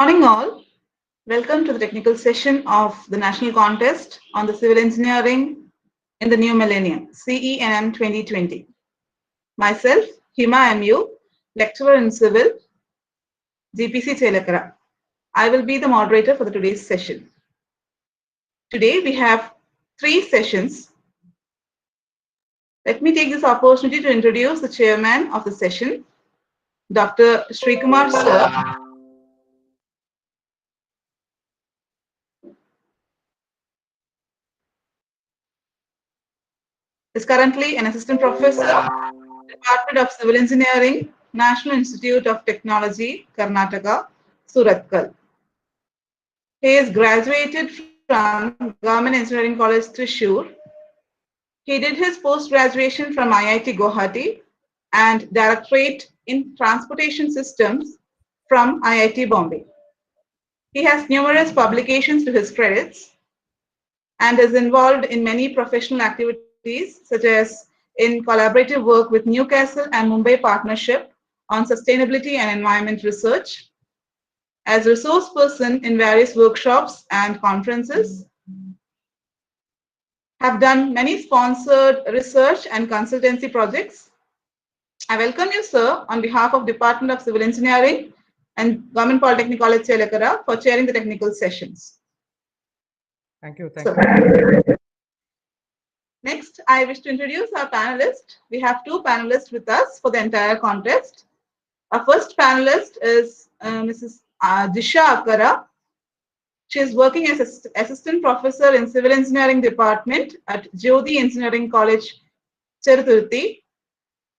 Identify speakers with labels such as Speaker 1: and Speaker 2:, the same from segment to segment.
Speaker 1: Morning all. Welcome to the technical session of the national contest on the civil engineering in the new millennium, CENM 2020. Myself, Hima MU, lecturer in civil, GPC Chelakara. I will be the moderator for today's session. Today we have 3 sessions. Let me take this opportunity to introduce the chairman of the session, Dr. Srikumar Sir. Is currently an assistant professor, Department of Civil Engineering, National Institute of Technology, Karnataka, Surathkal. He is graduated from Government Engineering College, Thrissur. He did his post-graduation from IIT Guwahati and Directorate in Transportation Systems from IIT Bombay. He has numerous publications to his credits and is involved in many professional activities such as in collaborative work with Newcastle and Mumbai partnership on sustainability and environment research, as resource person in various workshops and conferences, have done many sponsored research and consultancy projects. I welcome you, sir, on behalf of Department of Civil Engineering and Government Polytechnic College, Chelakara, for chairing the technical sessions.
Speaker 2: Thank you. Thank you.
Speaker 1: Next, I wish to introduce our panelists. We have 2 panelists with us for the entire contest. Our first panelist is Mrs. Disha Akara. She is working as assistant professor in civil engineering department at Jyoti Engineering College, Cheruthurthi.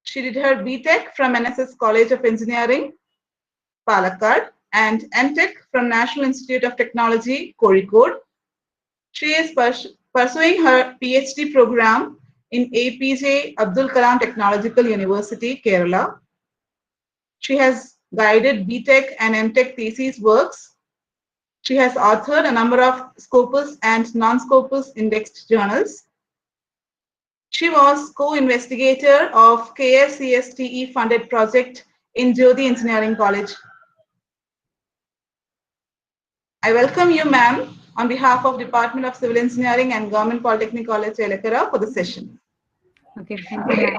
Speaker 1: She did her BTech from NSS College of Engineering, Palakkad, and MTech from National Institute of Technology, Kozhikode. She is pursuing her PhD program in APJ Abdul Kalam Technological University, Kerala. She has guided BTech and MTech thesis works. She has authored a number of Scopus and non-Scopus indexed journals. She was co-investigator of KFCSTE funded project in Jyoti Engineering College. I welcome you, ma'am, on behalf of Department of Civil Engineering and Government Polytechnic College, Chelakara, for the session.
Speaker 3: Okay, thank you, ma'am.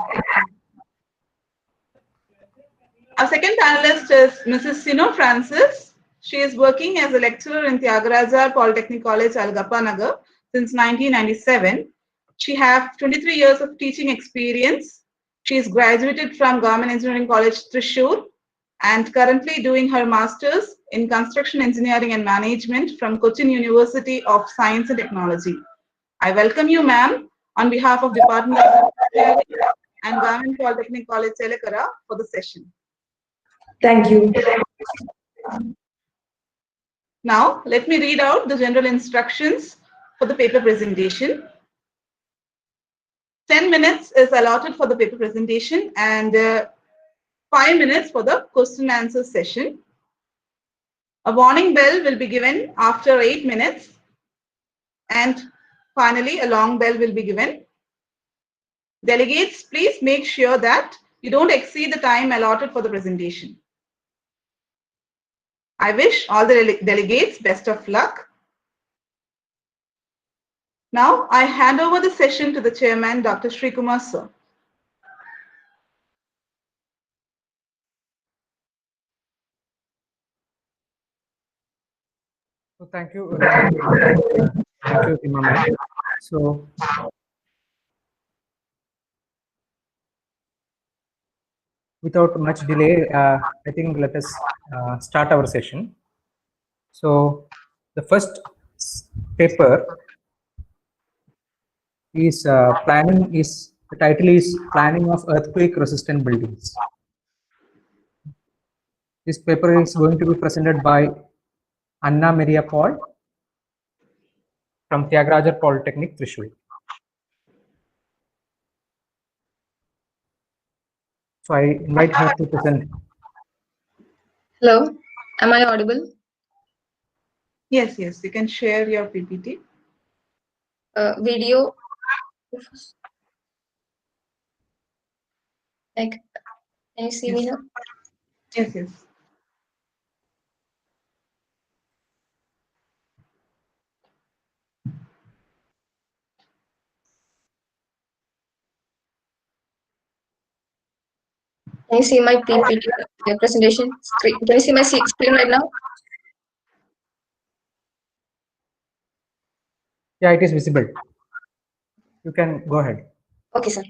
Speaker 1: Our second panelist is Mrs. Sino Francis. She is working as a lecturer in Tyagaraja Polytechnic College, Algappa Nagar since 1997. She has 23 years of teaching experience. She is graduated from Government Engineering College, Thrissur, and currently doing her master's in Construction Engineering and Management from Cochin University of Science and Technology. I welcome you, ma'am, on behalf of Department of Engineering and Government Polytechnic College, Chelakara, for the session.
Speaker 4: Thank you.
Speaker 1: Now, let me read out the general instructions for the paper presentation. 10 minutes is allotted for the paper presentation and 5 minutes for the question and answer session. A warning bell will be given after 8 minutes, and finally a long bell will be given. Delegates, please make sure that you don't exceed the time allotted for the presentation. I wish all the delegates best of luck. Now, I hand over the session to the chairman, Dr. Srikumar Sir.
Speaker 2: So thank you. Thank you, Hima ma'am. So without much delay, I think let us start our session. So the first paper is the title is Planning of Earthquake Resistant Buildings. This paper is going to be presented by Anna Maria Paul from Tyagaraja Polytechnic, Thrissur. So I invite her to present.
Speaker 4: Hello, am I audible?
Speaker 1: Yes, you can share your PPT.
Speaker 4: Video. Like, can you see me now?
Speaker 1: Yes.
Speaker 4: Can you see my PPT presentation screen? Can you see my screen right now?
Speaker 2: Yeah, it is visible. You can go ahead.
Speaker 4: Okay, sir.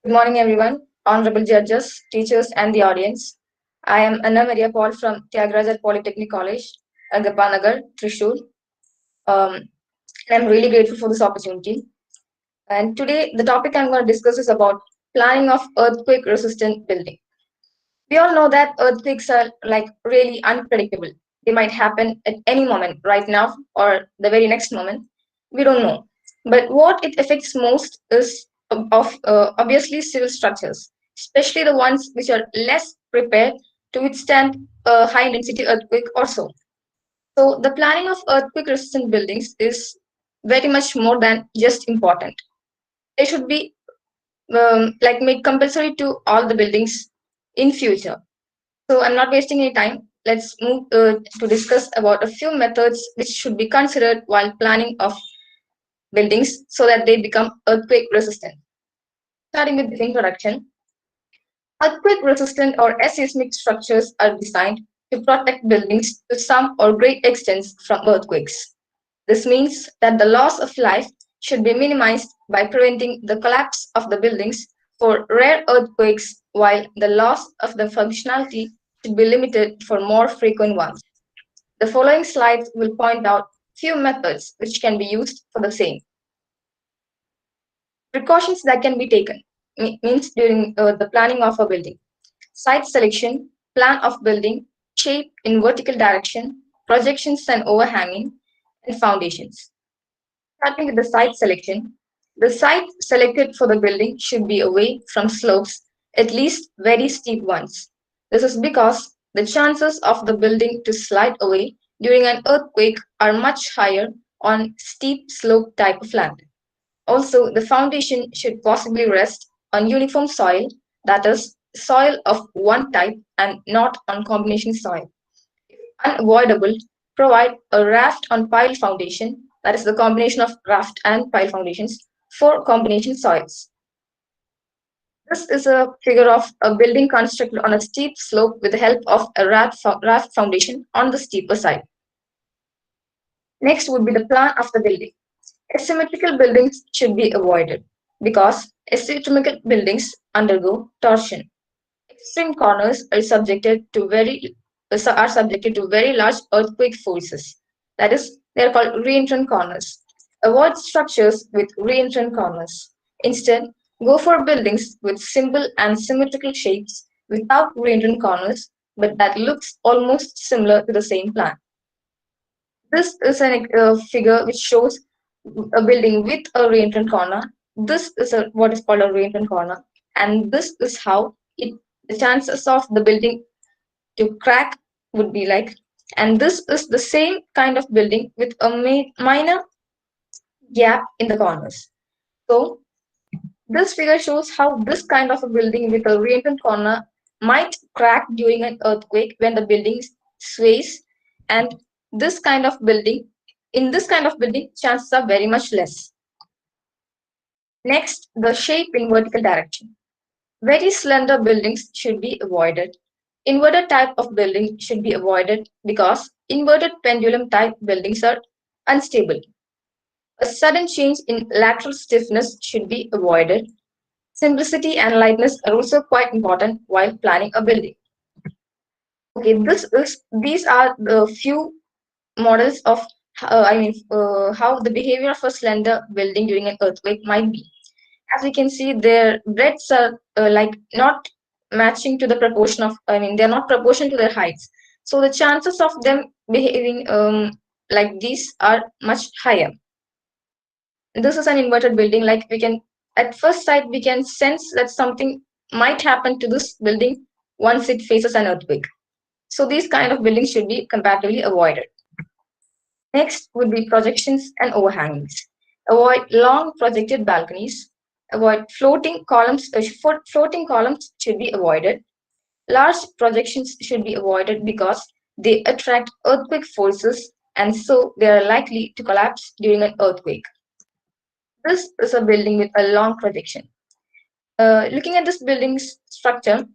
Speaker 4: Good morning, everyone, honorable judges, teachers, and the audience. I am Anna Maria Paul from Tyagaraja Polytechnic College, Agapanagar, Trishul. And I'm really grateful for this opportunity. And today, the topic I'm going to discuss is about planning of earthquake-resistant building. We all know that earthquakes are like really unpredictable. They might happen at any moment, right now or the very next moment. We don't know. But what it affects most is obviously civil structures, especially the ones which are less prepared to withstand a high intensity earthquake or so. So the planning of earthquake resistant buildings is very much more than just important. They should be like made compulsory to all the buildings in future. So I'm not wasting any time. Let's move to discuss about a few methods which should be considered while planning of buildings so that they become earthquake resistant. Starting with the introduction, earthquake resistant or aseismic structures are designed to protect buildings to some or great extents from earthquakes. This means that the loss of life should be minimized by preventing the collapse of the buildings for rare earthquakes, while the loss of the functionality should be limited for more frequent ones. The following slides will point out few methods which can be used for the same. Precautions that can be taken means during the planning of a building. Site selection, plan of building, shape in vertical direction, projections and overhanging, and foundations. Starting with the site selection, the site selected for the building should be away from slopes, at least very steep ones. This is because the chances of the building to slide away during an earthquake are much higher on steep slope type of land. Also, the foundation should possibly rest on uniform soil, that is, soil of one type and not on combination soil. Unavoidable, provide a raft on pile foundation, that is the combination of raft and pile foundations, for combination soils. This is a figure of a building constructed on a steep slope with the help of a raft foundation on the steeper side. Next would be the plan of the building. Asymmetrical buildings should be avoided because asymmetrical buildings undergo torsion. Extreme corners are subjected to very large earthquake forces. That is, they are called reentrant corners. Avoid structures with reentrant corners. Instead, go for buildings with simple and symmetrical shapes without reentrant corners, but that looks almost similar to the same plan. This is a figure which shows a building with a reentrant corner. This is what is called a reentrant corner, and this is how the chances of the building to crack would be like. And this is the same kind of building with a minor gap in the corners. So this figure shows how this kind of a building with a reentrant corner might crack during an earthquake when the building sways, and this kind of building, in this kind of building, chances are very much less. Next, the shape in vertical direction. Very slender buildings should be avoided. Inverted type of building should be avoided because inverted pendulum type buildings are unstable. A sudden change in lateral stiffness should be avoided. Simplicity and lightness are also quite important while planning a building. Okay, these are the few models of how the behavior of a slender building during an earthquake might be. As we can see, their breadths are like not matching to the proportion of, they're not proportional to their heights. So the chances of them behaving like these are much higher. This is an inverted building. Like we can, at first sight, we can sense that something might happen to this building once it faces an earthquake. So these kind of buildings should be comparatively avoided. Next would be projections and overhangings. Avoid long projected balconies. Avoid floating columns. Floating columns should be avoided. Large projections should be avoided because they attract earthquake forces and so they are likely to collapse during an earthquake. This is a building with a long projection. Looking at this building's structure,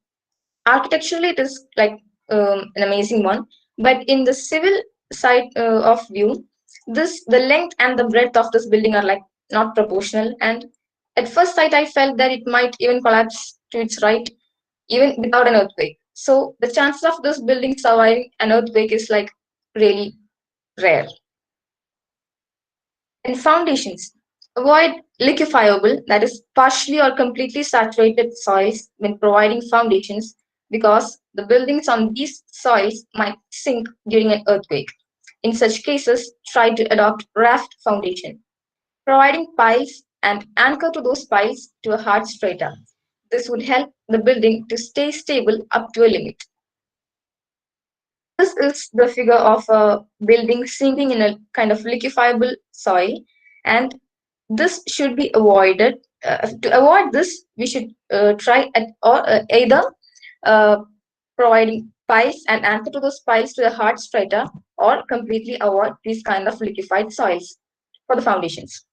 Speaker 4: Architecturally, it is like an amazing one, but in the civil side of view, the length and the breadth of this building are like not proportional. And at first sight, I felt that it might even collapse to its right, even without an earthquake. So the chances of this building surviving an earthquake is like really rare. And foundations. Avoid liquefiable, that is partially or completely saturated soils when providing foundations because the buildings on these soils might sink during an earthquake. In such cases, try to adopt raft foundation, providing piles and anchor to those piles to a hard strata. This would help the building to stay stable up to a limit. This is the figure of a building sinking in a kind of liquefiable soil, and this should be avoided. To avoid this, we should try at or either uh, providing piles and anchor to those piles to the hard strata, or completely avoid these kind of liquefied soils for the foundations.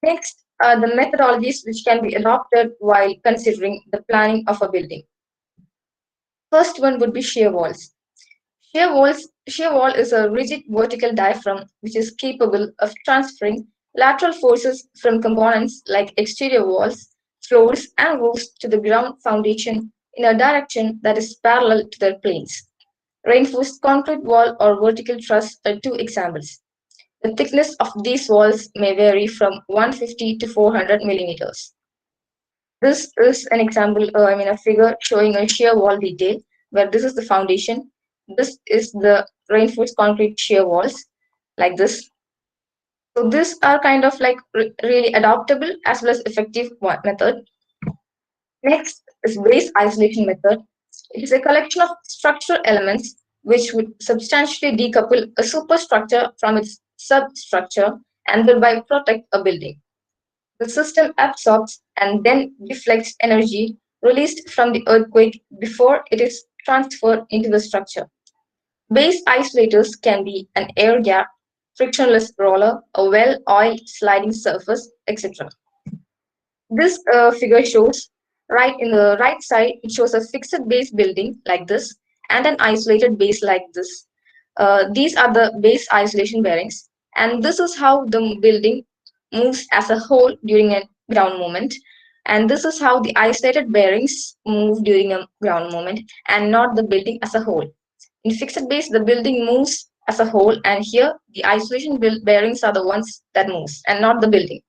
Speaker 4: Next, the methodologies which can be adopted while considering the planning of a building. First one would be shear walls. Shear wall is a rigid vertical diaphragm which is capable of transferring lateral forces from components like exterior walls, floors, and roofs to the ground foundation in a direction that is parallel to their planes. Reinforced concrete wall or vertical truss are two examples. The thickness of these walls may vary from 150 to 400 millimeters. This is an example, a figure showing a shear wall detail where this is the foundation. This is the reinforced concrete shear walls like this. So these are kind of like really adaptable as well as effective method. Next is base isolation method. It is a collection of structural elements which would substantially decouple a superstructure from its substructure and thereby protect a building. The system absorbs and then deflects energy released from the earthquake before it is transferred into the structure. Base isolators can be an air gap, frictionless roller, a well-oiled sliding surface, etc. This figure shows right in the right side, it shows a fixed base building like this and an isolated base like this. These are the base isolation bearings, and this is how the building moves as a whole during a ground movement. And this is how the isolated bearings move during a ground movement and not the building as a whole. In fixed base, the building moves as a whole, and here the isolation bearings are the ones that moves and not the building.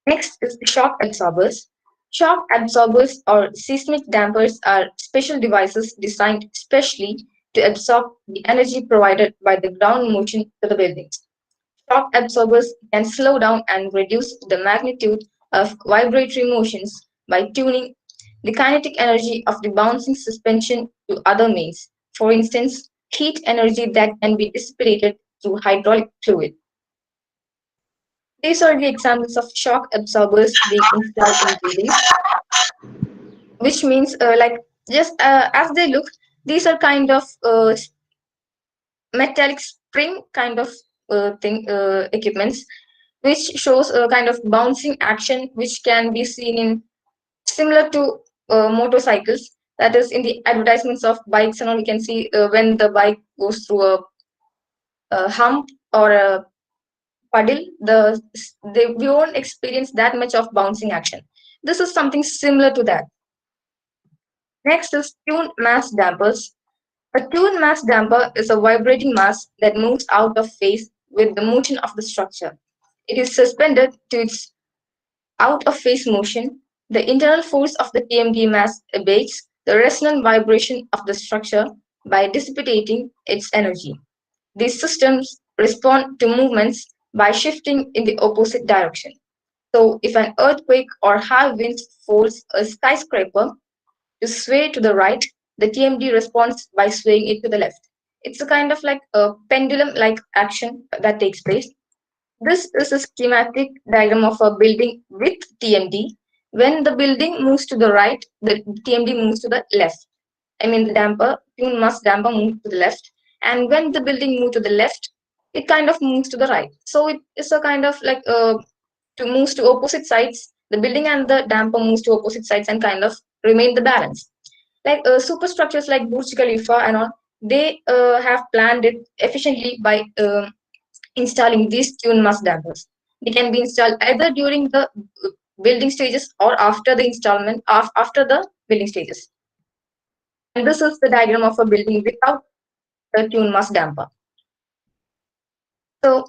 Speaker 4: Next is the shock absorbers. Shock absorbers or seismic dampers are special devices designed specially to absorb the energy provided by the ground motion to the buildings. Shock absorbers can slow down and reduce the magnitude of vibratory motions by tuning the kinetic energy of the bouncing suspension to other means. For instance, heat energy that can be dissipated through hydraulic fluid. These are the examples of shock absorbers being installed in buildings, which means like just as they look, these are kind of metallic spring kind of equipments, which shows a kind of bouncing action which can be seen in similar to motorcycles. That is in the advertisements of bikes and all, you can see when the bike goes through a hump or a puddle, we won't experience that much of bouncing action. This is something similar to that. Next is tuned mass dampers. A tuned mass damper is a vibrating mass that moves out of phase with the motion of the structure. It is suspended to its out of phase motion. The internal force of the TMD mass abates the resonant vibration of the structure by dissipating its energy. These systems respond to movements by shifting in the opposite direction. So, if an earthquake or high winds force a skyscraper to sway to the right, the TMD responds by swaying it to the left. It's a kind of like a pendulum like action that takes place. This is a schematic diagram of a building with TMD. When the building moves to the right, the TMD moves to the left. I mean, the tune mass damper moves to the left. And when the building moves to the left, it kind of moves to the right. So it is a kind of like to moves to opposite sides. The building and the damper moves to opposite sides and kind of remain the balance. Like superstructures like Burj Khalifa and all, they have planned it efficiently by installing these tune mass dampers. They can be installed either during the building stages or after the installment after the building stages. And this is the diagram of a building without the tune mass damper. So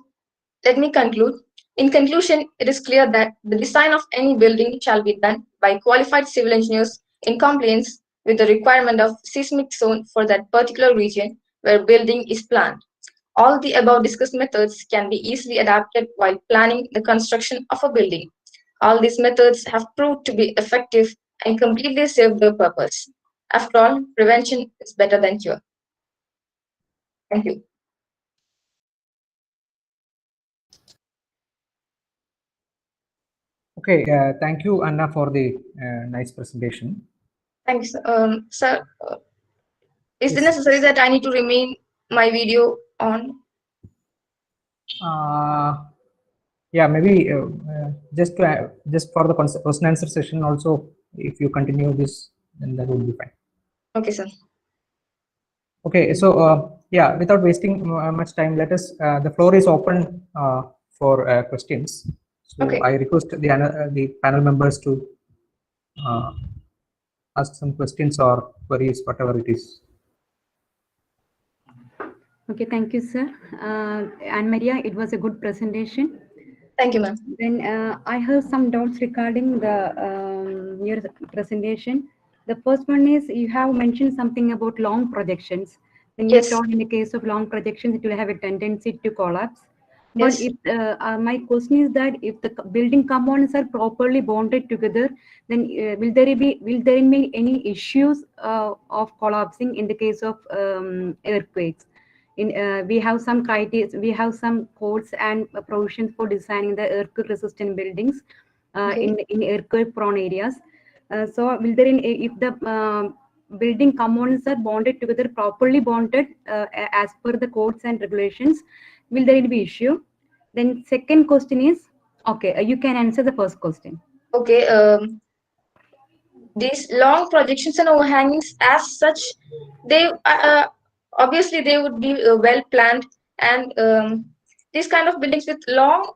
Speaker 4: let me conclude. In conclusion, it is clear that the design of any building shall be done by qualified civil engineers in compliance with the requirement of seismic zone for that particular region where building is planned. All the above discussed methods can be easily adapted while planning the construction of a building. All these methods have proved to be effective and completely serve their purpose. After all, prevention is better than cure. Thank you.
Speaker 2: Okay, thank you, Anna, for the nice presentation.
Speaker 4: Thanks. Sir, is it
Speaker 2: Yes.
Speaker 4: necessary that I need to remain my video on?
Speaker 2: Yeah, maybe just for the question answer session also, if you continue this, then that will be fine.
Speaker 4: Okay, sir.
Speaker 2: Okay, so yeah, without wasting much time, let us. The floor is open for questions. So
Speaker 4: Okay.
Speaker 2: I request the panel members to ask some questions or queries, whatever it is.
Speaker 3: Okay, thank you, sir. Anne Maria, it was a good presentation.
Speaker 4: Thank you, ma'am.
Speaker 3: Then I have some doubts regarding your presentation. The first one is you have mentioned something about long projections. Then you
Speaker 4: Yes.
Speaker 3: told in the case of long projections, it will have a tendency to collapse. But
Speaker 4: Yes.
Speaker 3: if my question is that if the building components are properly bonded together, then will there be any issues of collapsing in the case of earthquakes? We have some criteria, we have some codes and provisions for designing the earthquake resistant buildings
Speaker 4: Okay.
Speaker 3: in earthquake prone areas. So will there if the building components are bonded together, properly bonded as per the codes and regulations, will there be issue? Then second question is, okay, you can answer the first question.
Speaker 4: Okay. These long projections and overhangings, as such, they obviously they would be well planned, and these kind of buildings with long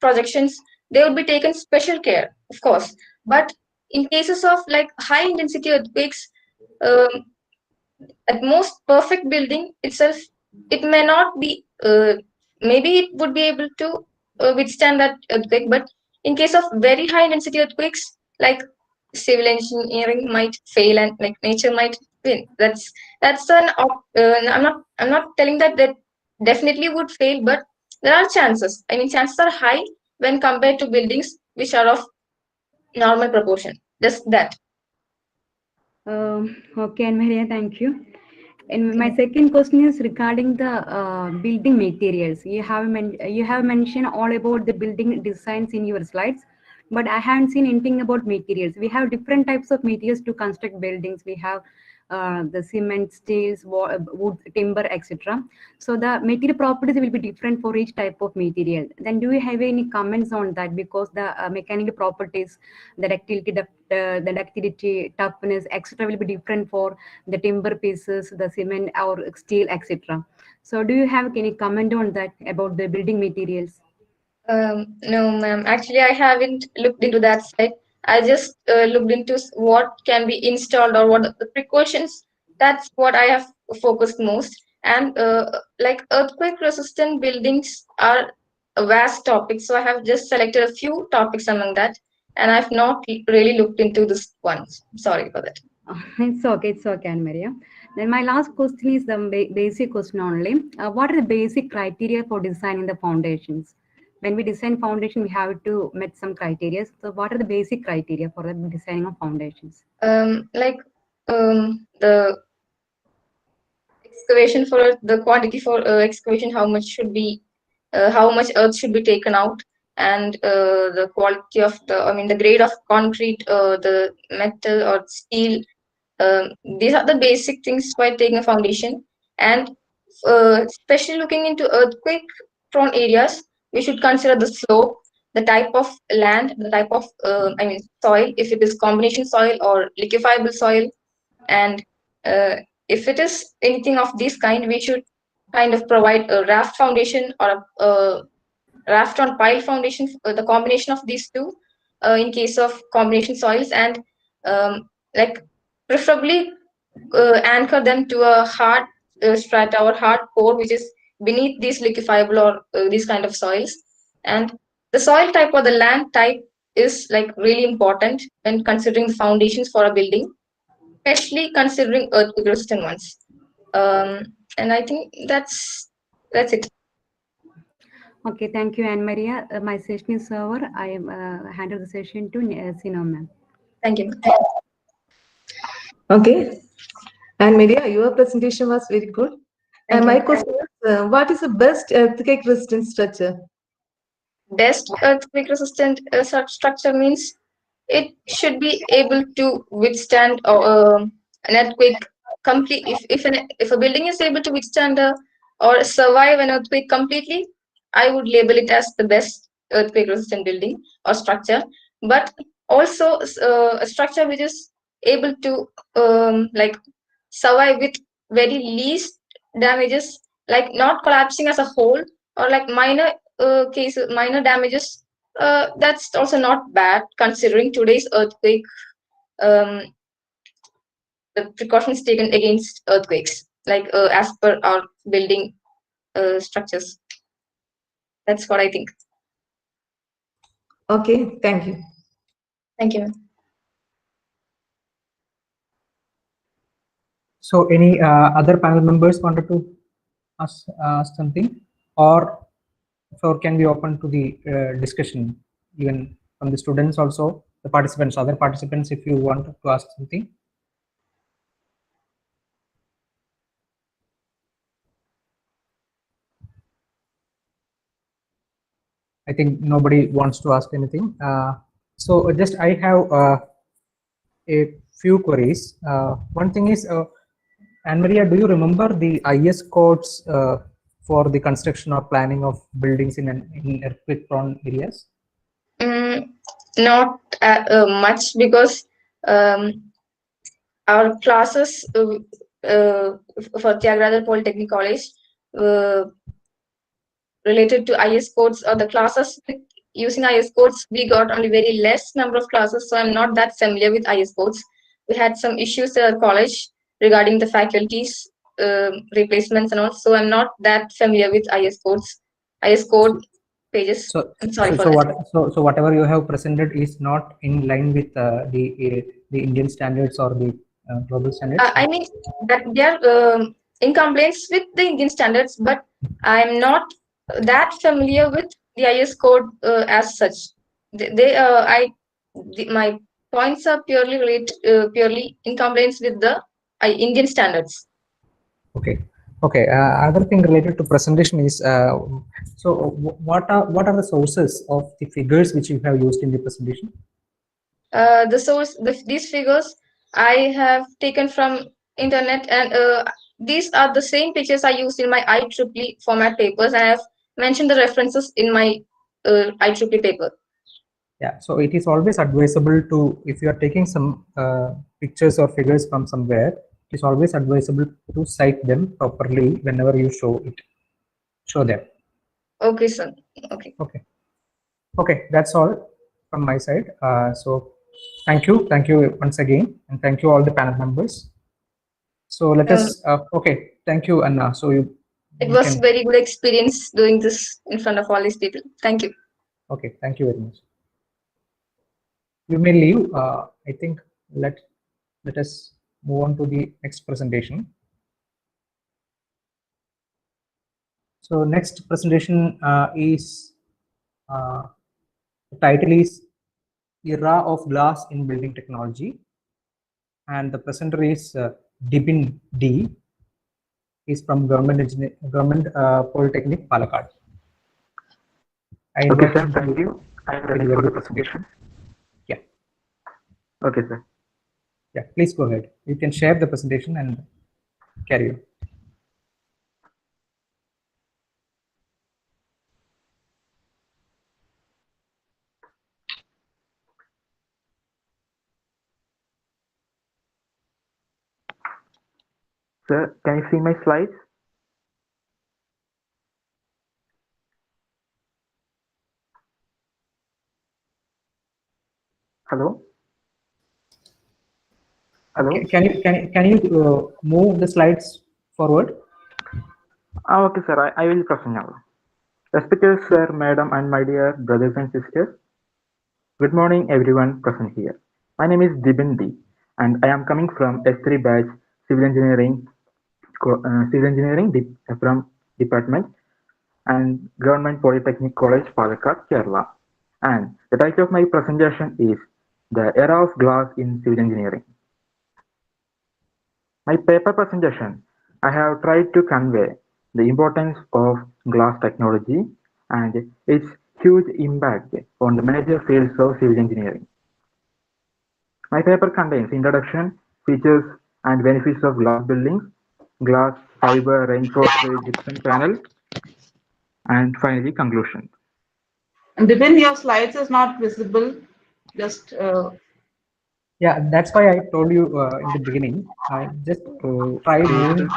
Speaker 4: projections, they would be taken special care, of course. But in cases of like high intensity earthquakes, um, at most perfect building itself, it may not be maybe it would be able to withstand that earthquake, but in case of very high intensity earthquakes, like civil engineering might fail and like nature might win. That's I'm not telling that that definitely would fail, but there are chances. I mean, chances are high when compared to buildings which are of normal proportion. Just that.
Speaker 3: Okay, Anne-Maria, thank you. And my second question is regarding the building materials. You have mentioned all about the building designs in your slides, but I haven't seen anything about materials. We have different types of materials to construct buildings. We have the cement, steels, wood, timber, etc. So the material properties will be different for each type of material. Then do you have any comments on that? Because the mechanical properties, the ductility, toughness, etc. will be different for the timber pieces, the cement or steel, etc. So do you have any comment on that about the building materials?
Speaker 4: No, ma'am. Actually, I haven't looked into that side. I just looked into what can be installed or what are the precautions. That's what I have focused most. And like earthquake resistant buildings are a vast topic, so I have just selected a few topics among that, and I've not really looked into this one. Sorry for that.
Speaker 3: It's okay, Anne Maria. Then my last question is the basic question only. What are the basic criteria for designing the foundations? When we design foundation, we have to meet some criteria. So what are the basic criteria for the designing of foundations?
Speaker 4: Like the excavation for the quantity for excavation, how much should be, how much earth should be taken out, and the quality of the grade of concrete, the metal or steel. These are the basic things while taking a foundation. And especially looking into earthquake prone areas, we should consider the slope, the type of land, the type of soil, if it is combination soil or liquefiable soil, and if it is anything of this kind, we should kind of provide a raft foundation or a raft on pile foundation, the combination of these two, in case of combination soils, and like preferably anchor them to a hard strata or hard core which is beneath these liquefiable or these kind of soils. And the soil type or the land type is like really important when considering the foundations for a building, especially considering earthquake resistant ones. And I think that's it.
Speaker 3: Okay, thank you, Anne Maria. My session is over. I handle the session to CENM, ma'am.
Speaker 4: Thank you.
Speaker 5: Okay. And Maria, your presentation was very good. And my question is, what is the best earthquake resistant structure?
Speaker 4: Best earthquake resistant structure means it should be able to withstand an earthquake complete. If a building is able to withstand or survive an earthquake completely, I would label it as the best earthquake resistant building or structure. But also a structure which is able to like survive with very least damages, like not collapsing as a whole, or like minor cases, minor damages. That's also not bad considering today's earthquake, um, the precautions taken against earthquakes, like as per our building structures. That's what I think.
Speaker 5: Okay, thank you.
Speaker 4: Thank you.
Speaker 2: So any other panel members wanted to ask something, or can we open to the discussion even from the students also, the participants, other participants, if you want to ask something? I think nobody wants to ask anything. So just I have a few queries. One thing is, Anne Maria, do you remember the IS codes for the construction or planning of buildings in earthquake-prone areas?
Speaker 4: Not much, because our classes for Tyagaraja Polytechnic College uh, related to IS codes, or the classes using IS codes, we got only very less number of classes, so I'm not that familiar with IS codes. We had some issues at our college regarding the faculties replacements and all, so I'm not that familiar with IS codes, IS code pages.
Speaker 2: So,
Speaker 4: I'm sorry for that.
Speaker 2: so whatever you have presented is not in line with the Indian standards or the global standards?
Speaker 4: I mean that they are in compliance with the Indian standards, but I'm not that familiar with the IS code as such. My points are purely in compliance with the Indian standards.
Speaker 2: Okay. Okay. Other thing related to presentation is, so what are the sources of the figures which you have used in the presentation?
Speaker 4: These figures I have taken from internet, and these are the same pictures I used in my IEEE format papers. I have mentioned the references in my IEEE paper.
Speaker 2: Yeah, so it is always advisable to, if you are taking some pictures or figures from somewhere, it is always advisable to cite them properly whenever you show them.
Speaker 4: Okay, sir. Okay.
Speaker 2: Okay, that's all from my side. So thank you once again, and thank you all the panel members. So let us, okay, thank you, Anna. So
Speaker 4: it was very good experience doing this in front of all these people. Thank you.
Speaker 2: Okay, thank you very much. You may leave. I think let us move on to the next presentation. So next presentation is, the title is Era of Glass in Building Technology, and the presenter is Dibin D. Is from Government Polytechnic Palakkad.
Speaker 6: Okay, sir. Thank you. I'm ready for the presentation.
Speaker 2: Yeah.
Speaker 6: Okay, sir.
Speaker 2: Yeah, please go ahead. You can share the presentation and carry on.
Speaker 6: Sir, can you see my slides? Hello? Hello?
Speaker 2: Can you move the slides forward?
Speaker 6: Okay, sir. I will present now. Respected sir, madam, and my dear brothers and sisters, good morning, everyone present here. My name is Dibin D, and I am coming from S3 batch Civil Engineering, from Department and Government Polytechnic College, Palakkad, Kerala. And the title of my presentation is The Era of Glass in Civil Engineering. My paper presentation, I have tried to convey the importance of glass technology and its huge impact on the major fields of civil engineering. My paper contains introduction, features and benefits of glass buildings, glass fiber reinforced gypsum panel, and finally conclusion.
Speaker 1: And Dipin, your slides is not visible. Just
Speaker 2: Yeah, that's why I told you in the beginning. Just try moving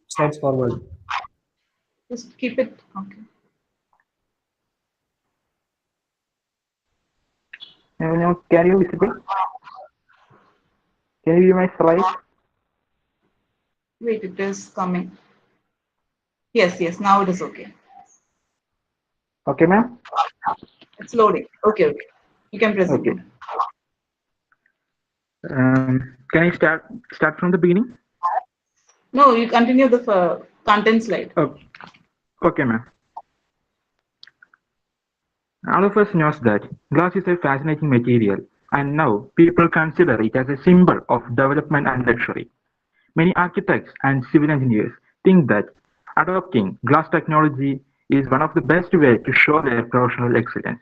Speaker 2: slides forward.
Speaker 1: just keep it. Okay.
Speaker 6: Now, can you visible? Can you view my slides?
Speaker 1: Wait, it is coming. Yes, now it is okay.
Speaker 6: Okay, ma'am?
Speaker 1: It's loading. Okay. You can proceed.
Speaker 6: Okay. Can I start from the beginning?
Speaker 1: No, you continue the content slide.
Speaker 6: Okay, okay, ma'am. All of us knows that glass is a fascinating material, and now people consider it as a symbol of development and luxury. Many architects and civil engineers think that adopting glass technology is one of the best ways to show their professional excellence.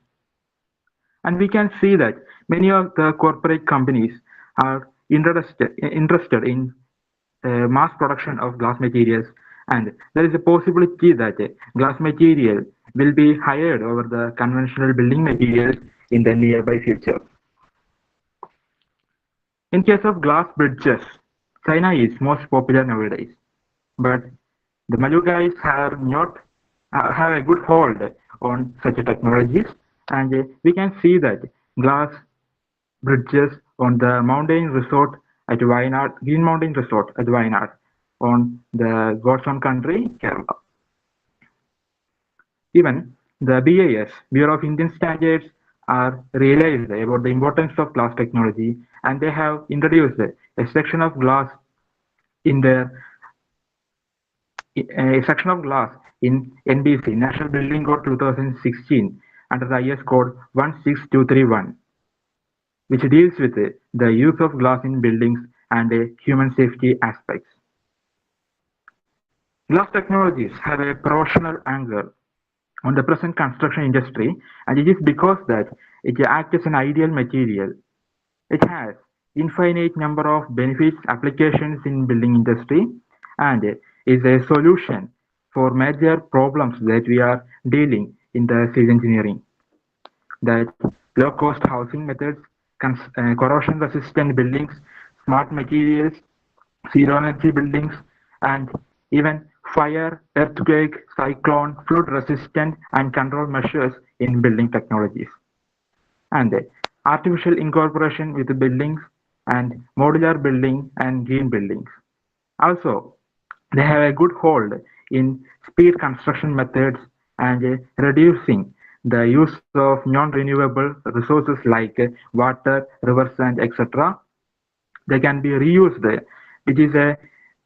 Speaker 6: And we can see that many of the corporate companies are interested in mass production of glass materials, and there is a possibility that glass material will be hired over the conventional building materials in the nearby future. In case of glass bridges, China is most popular nowadays, but the Malu guys have not have a good hold on such technologies, and we can see that glass bridges on the mountain resort at Wayanad, Green Mountain Resort at Wayanad, on the God's own country, Kerala. Even the BIS, Bureau of Indian Standards, are realized about the importance of glass technology, and they have introduced a section of glass in their a section of glass in NBC, National Building Code 2016, under the IS code 16231, which deals with the use of glass in buildings and human safety aspects. Glass technologies have a professional angle on the present construction industry, and it is because that it acts as an ideal material. It has infinite number of benefits applications in building industry, and is a solution for major problems that we are dealing in the civil engineering. That low-cost housing methods, corrosion-resistant buildings, smart materials, zero-energy buildings, and even fire, earthquake, cyclone, flood-resistant and control measures in building technologies. And artificial incorporation with the buildings and modular building and green buildings. Also, they have a good hold in speed construction methods and reducing the use of non-renewable resources like water, rivers, and etc. They can be reused, which is a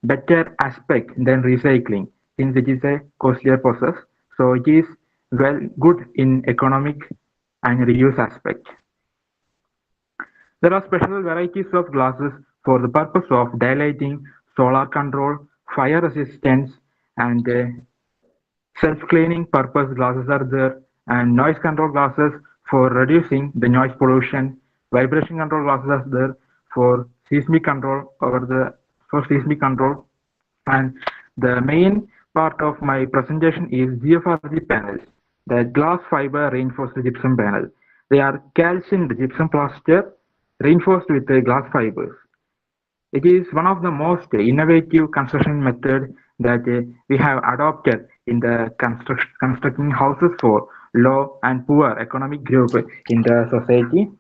Speaker 6: better aspect than recycling, since it is a costlier process. So it is well good in economic and reuse aspect. There are special varieties of glasses for the purpose of daylighting, solar control, fire resistance, and self-cleaning purpose glasses are there, and noise control glasses for reducing the noise pollution. Vibration control glasses are there for seismic control and the main part of my presentation is GFRG panels, the glass fiber reinforced gypsum panel. They are calcined gypsum plaster reinforced with the glass fibers. It is one of the most innovative construction methods that we have adopted in the constructing houses for low and poor economic group in the society,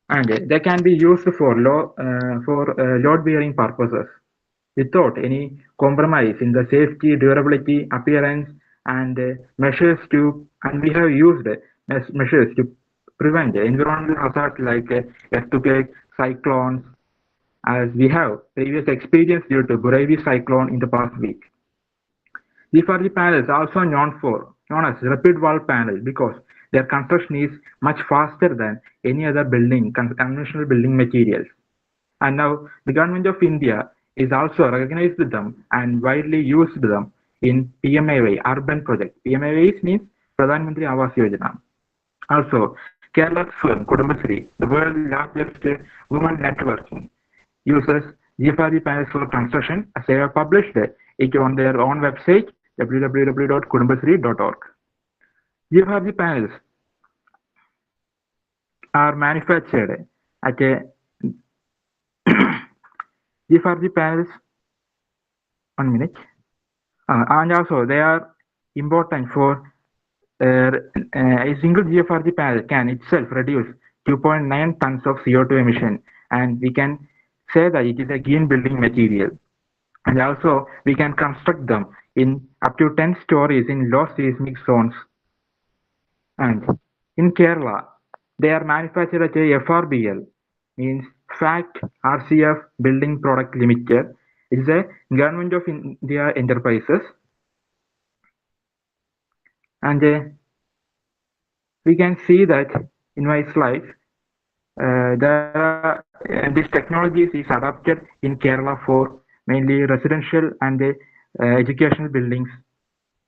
Speaker 6: and they can be used for load bearing purposes without any compromise in the safety, durability, appearance, and we have used measures to prevent environmental hazards like earthquake, cyclones, as we have previous experience due to Burevi cyclone in the past week. GFRG panels are also known as rapid wall panels because their construction is much faster than any other conventional building materials. And now the government of India is also recognized them and widely used them in PMAY urban project. PMAY means Pradhan Mantri Awas Yojana. Also, Kerala's firm Kudumbashree, the world's largest women networking, uses GFRG panels for construction as they have published it on their own website www.kudumbashree.org. GFRG panels are manufactured at a GFRG panels, 1 minute, and also they are important for a single GFRG panel can itself reduce 2.9 tons of CO2 emission, and we can say that it is a green building material. And also we can construct them in up to 10 stories in low seismic zones. And in Kerala, they are manufactured at a FRBL, means Fact RCF Building Product Limited. It is a Government of India enterprises. And we can see that in my slides, this technology is adopted in Kerala for mainly residential and educational buildings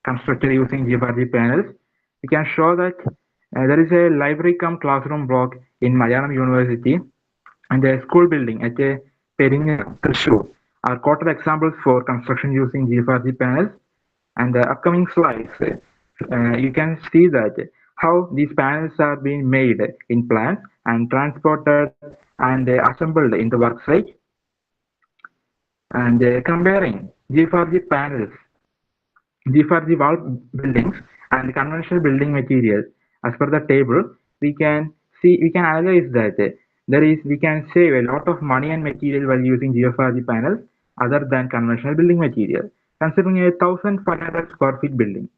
Speaker 6: constructed using GFRG panels. We can show that there is a library cum classroom block in Malayalam University and a school building at a Peringa, Thrissur are quoted examples for construction using GFRG panels. And the upcoming slides, you can see that how these panels are being made in plants and transported and assembled in the work site. And comparing GFRG panels, GFRG wall buildings and conventional building materials, as per the table, we can analyze that we can save a lot of money and material while using GFRG panels other than conventional building material. Considering a 1,500 square feet building,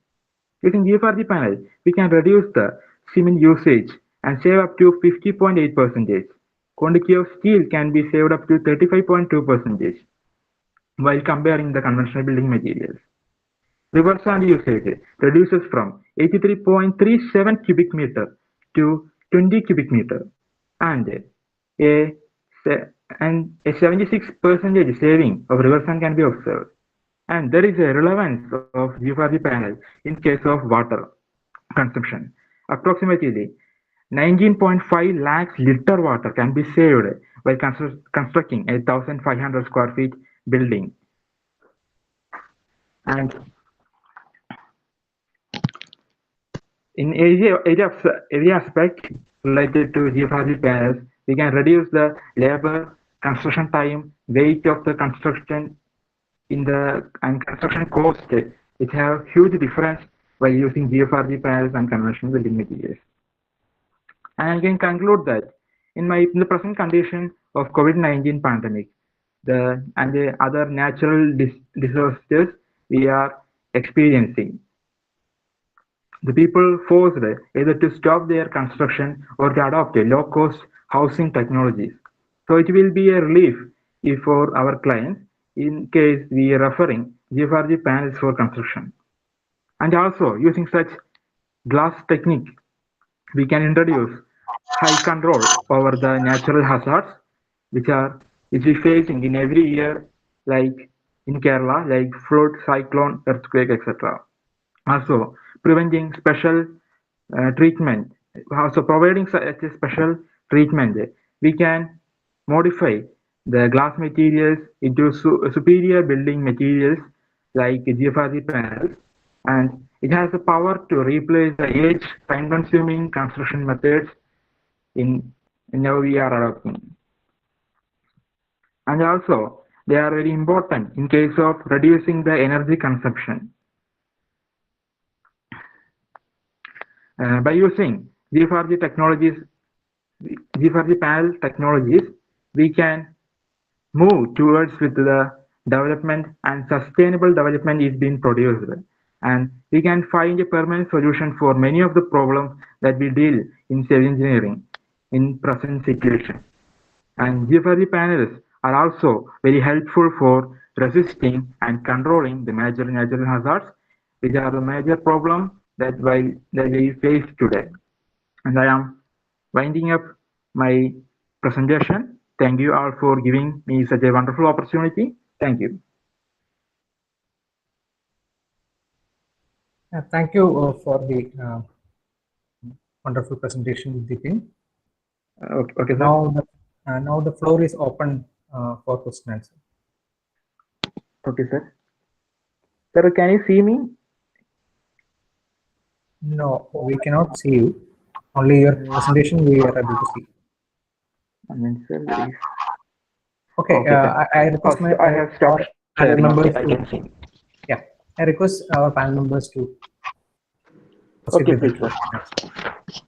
Speaker 6: using GFRG panels, we can reduce the cement usage and save up to 50.8%. Quantity of steel can be saved up to 35.2% while comparing the conventional building materials. River sand usage reduces from 83.37 cubic meter to 20 cubic meter, and a 76% saving of river sand can be observed. And there is a relevance of GFRG panels in case of water consumption. Approximately 19.5 lakhs liter water can be saved by constructing a 1,500 square feet building. And in area aspect related to GFRG panels, we can reduce the labor, construction time, weight of the construction and construction cost. It have huge difference by using GFRG panels and conventional building materials. And I can conclude that in the present condition of COVID-19 pandemic, and the other natural disasters we are experiencing, the people forced either to stop their construction or to adopt low-cost housing technologies. So it will be a relief for our clients in case we are referring GFRG panels for construction. And also using such glass technique, we can introduce high control over the natural hazards which we facing in every year, like in Kerala, like flood, cyclone, earthquake, etc. Also preventing special treatment, also providing such a special treatment, we can modify the glass materials into superior building materials like GFRG panels, and it has the power to replace the aged, time-consuming construction methods in now we are adopting. And also, they are very important in case of reducing the energy consumption. By using GFRG technologies, GFRG panel technologies, we can move towards with the development, and sustainable development is being produced, and we can find a permanent solution for many of the problems that we deal in civil engineering in present situation. And GFRG panels are also very helpful for resisting and controlling the major natural hazards, which are the major problem that we face today. And I am winding up my presentation. Thank you all for giving me such a wonderful opportunity. Thank you.
Speaker 2: Thank you for the wonderful presentation, Deepin.
Speaker 6: Okay, sir.
Speaker 2: Now the floor is open for questions.
Speaker 6: Okay, sir. Sir, can you see me?
Speaker 2: No, we cannot see you. Only your presentation we are able to see.
Speaker 6: I mean, sir,
Speaker 2: Okay,
Speaker 6: okay,
Speaker 2: I request my
Speaker 6: I have stopped
Speaker 2: panel
Speaker 6: sharing.
Speaker 2: members
Speaker 6: Okay, I can see.
Speaker 2: Yeah, I request our panel members to proceed
Speaker 6: Okay,
Speaker 2: with the
Speaker 6: please, sir.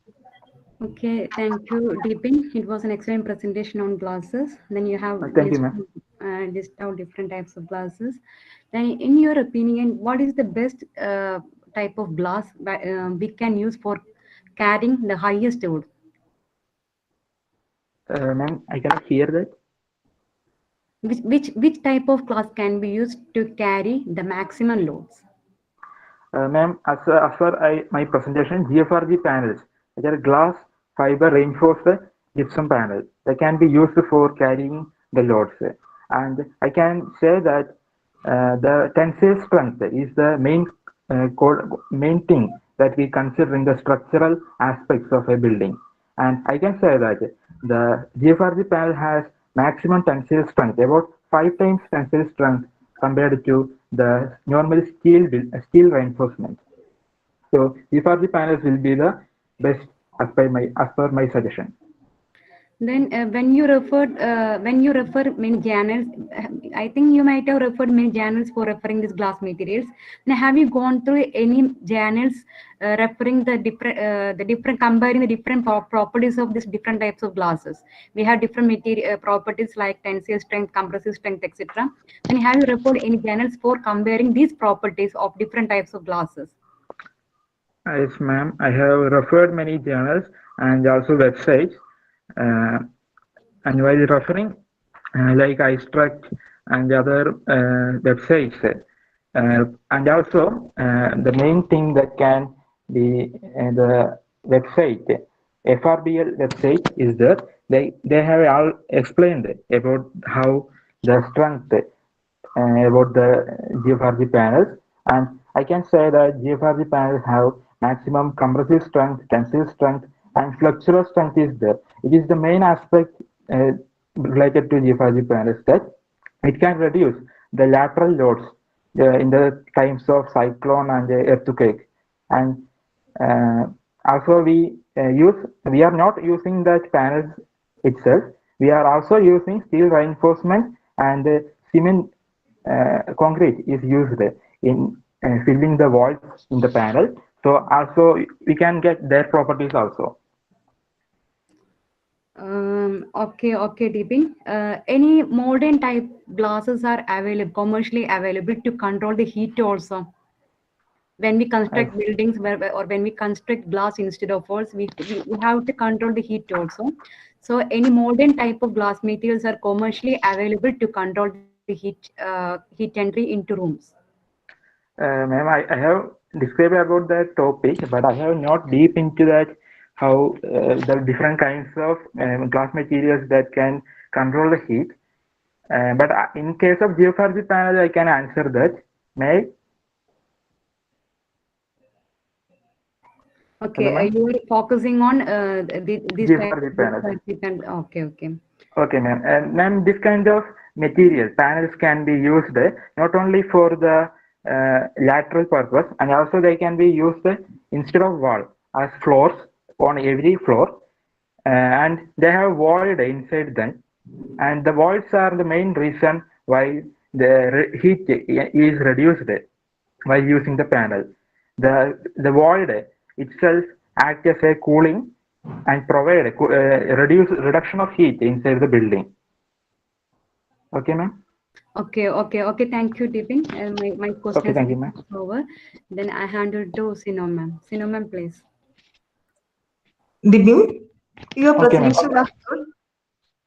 Speaker 3: Okay, thank you, Deepin. It was an excellent presentation on glasses. Then you have
Speaker 6: Thank you, ma'am.
Speaker 3: list out different types of glasses. Then, in your opinion, what is the best type of glass we can use for carrying the highest load?
Speaker 6: Ma'am, I cannot hear that.
Speaker 3: Which type of glass can be used to carry the maximum loads?
Speaker 6: Ma'am, as per my presentation, GFRG panels, which are glass fiber reinforced gypsum panels, they can be used for carrying the loads. And I can say that the tensile strength is the main thing that we consider in the structural aspects of a building. And I can say that the GFRG panel has maximum tensile strength, about 5 times tensile strength compared to the normal steel reinforcement. So GFRG panels will be the best as per my suggestion.
Speaker 3: Then when you refer many journals, I think you might have referred many journals for referring these glass materials. Now, have you gone through any journals referring the different comparing the different properties of these different types of glasses? We have different material properties like tensile strength, compressive strength, etc. Then have you referred any journals for comparing these properties of different types of glasses?
Speaker 6: Yes, ma'am. I have referred many journals and also websites. And while referring, like iStruct and other websites, and also the main thing that can be the website, FRBL website, is that they have all explained about how the strength about the GFRG panels, and I can say that GFRG panels have maximum compressive strength, tensile strength, and flexural strength is there. It is the main aspect related to GFRG panels that it can reduce the lateral loads in the times of cyclone and earthquake. And also we are not using that panels itself. We are also using steel reinforcement, and cement concrete is used in filling the voids in the panel. So also we can get their properties also.
Speaker 3: Okay, Deepin. Any modern type glasses are available, commercially available to control the heat also? When we construct buildings or when we construct glass instead of walls, we have to control the heat also. So any modern type of glass materials are commercially available to control the heat entry into rooms.
Speaker 6: Ma'am, I have described about that topic, but I have not deep into that how the different kinds of glass materials that can control the heat. But in case of GFRG panel, I can answer that. May I?
Speaker 3: Okay, you are focusing on these
Speaker 6: GFRG panels.
Speaker 3: Okay.
Speaker 6: Okay, ma'am. And ma'am, this kind of material panels can be used not only for the lateral purpose, and also they can be used instead of wall as floors on every floor, and they have void inside them. and the walls are the main reason why the heat is reduced while using the panel. The wall itself acts as a cooling and provide a reduction of heat inside the building. Okay, ma'am.
Speaker 3: Okay. Thank you, Dipin. My question
Speaker 6: Okay, thank you, ma'am.
Speaker 3: is over. Then I hand it to Sino ma'am. Sino ma'am, please.
Speaker 5: Dibim, your
Speaker 6: Okay, ma'am.
Speaker 5: presentation was good.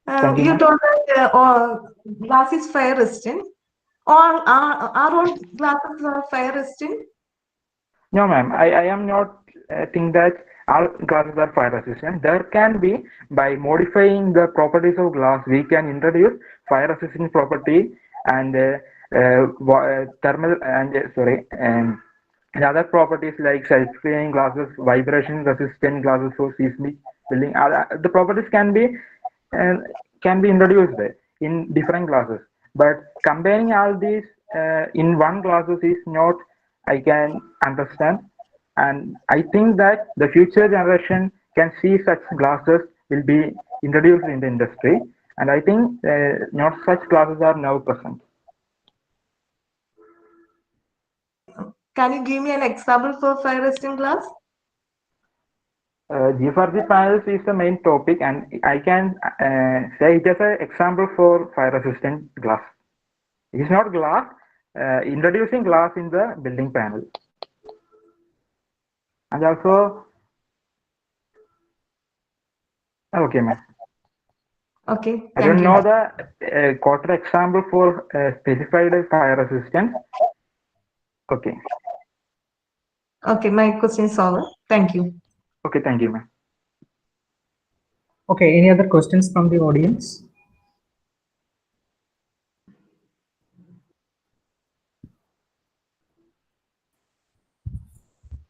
Speaker 6: Thank you,
Speaker 5: You
Speaker 6: ma'am.
Speaker 5: told that glass is fire resistant. Are all glasses are fire resistant?
Speaker 6: No, ma'am. I am not think that all glasses are fire resistant. There can be, by modifying the properties of glass, we can introduce fire resistant property and thermal and and other properties like self-cleaning glasses, vibration resistant glasses for seismic building. The properties uh, can be introduced in different glasses. But combining all these in one glasses is not, I can understand, and I think that the future generation can see such glasses will be introduced in the industry, and I think not such glasses are now present.
Speaker 5: Can you give me an example for fire resistant glass?
Speaker 6: GFRG panels is the main topic, and I can say it as an example for fire resistant glass. It is not glass, introducing glass in the building panel. And also, okay, ma'am.
Speaker 5: Okay,
Speaker 6: I
Speaker 5: thank
Speaker 6: don't
Speaker 5: you.
Speaker 6: know the quarter example for specified fire resistance. Okay.
Speaker 5: Okay, my question is over. Thank you.
Speaker 6: Okay, thank you, ma'am.
Speaker 2: Okay, any other questions from the audience?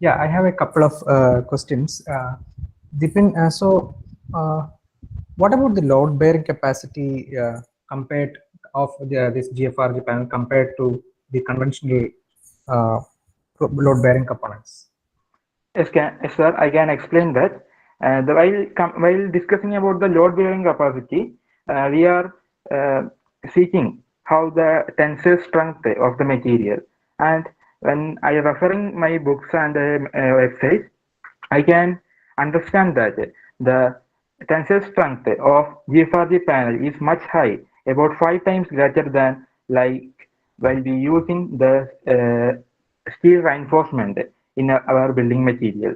Speaker 2: Yeah, I have a couple of questions. Dipin, what about the load bearing capacity compared of this GFRG panel compared to the conventional load bearing components?
Speaker 6: Yes, sir, I can explain that. While discussing about the load bearing capacity, we are seeking how the tensile strength of the material. And when I referring my books and websites, I can understand that the tensile strength of GFRG panel is much high, about 5 times greater than like while we using the steel reinforcement in our building material.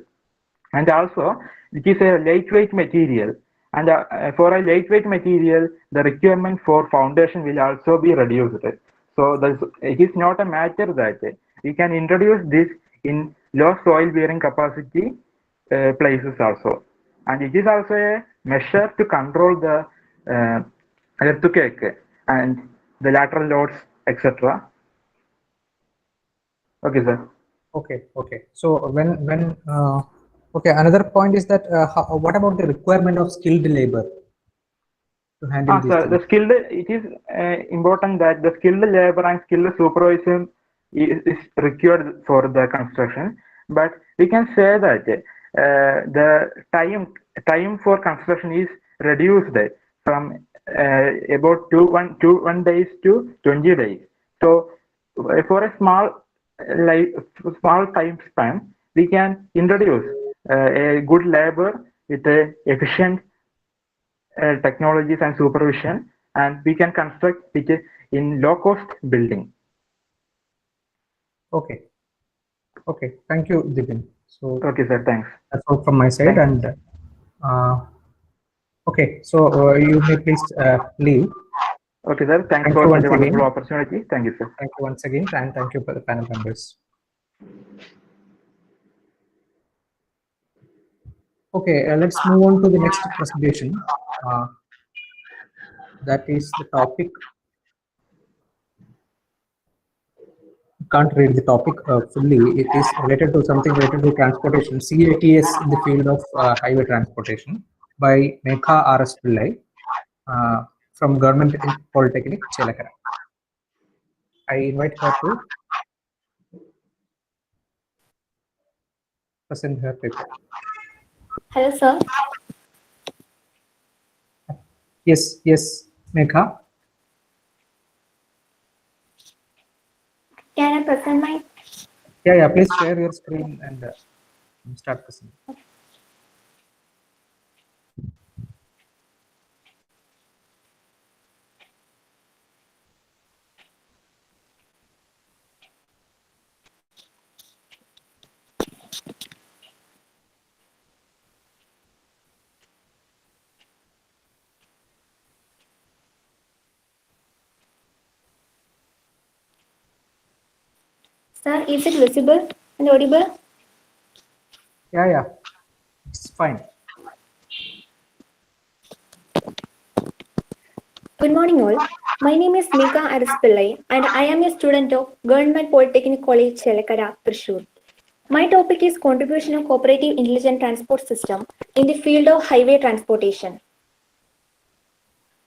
Speaker 6: And also, it is a lightweight material, and for a lightweight material, the requirement for foundation will also be reduced. So it is not a matter that we can introduce this in low soil bearing capacity places also, and it is also a measure to control the earthquake and the lateral loads, etc. Okay, sir.
Speaker 2: Okay. So okay, another point is that what about the requirement of skilled labor to handle these
Speaker 6: Sir,
Speaker 2: things?
Speaker 6: it is important that the skilled labor and skilled supervision is required for the construction. But we can say that the time for construction is reduced from about 1 days to 20 days. So for a like small time span, we can introduce a good labor with a efficient technologies and supervision, and we can construct it in low cost building.
Speaker 2: Okay. Thank you, Dipin. So
Speaker 6: Okay, sir. Thanks.
Speaker 2: that's all from my side.
Speaker 6: Thanks.
Speaker 2: And okay, so you may please leave.
Speaker 6: Okay, sir. Thanks
Speaker 2: Thank
Speaker 6: for
Speaker 2: you
Speaker 6: such
Speaker 2: once
Speaker 6: a wonderful
Speaker 2: again.
Speaker 6: opportunity. Thank you, sir.
Speaker 2: Thank you once again, and thank you for the panel members. Okay, let's move on to the next presentation. That is the topic. Can't read the topic fully. It is related to something related to transportation, CATS in the field of highway transportation by Megha R.S. Pillai from Government Polytechnic, Chelakara. I invite her to present her paper.
Speaker 7: Hello, sir.
Speaker 2: Yes. Megha?
Speaker 7: Can I present my?
Speaker 2: Yeah, please share your screen and start presenting.
Speaker 7: Sir, is it visible and audible?
Speaker 2: Yeah, it's fine.
Speaker 7: Good morning, all. My name is Mika Arispillai, and I am a student of Government Polytechnic College, Chelakada, Thrissur. My topic is contribution of cooperative intelligent transport system in the field of highway transportation.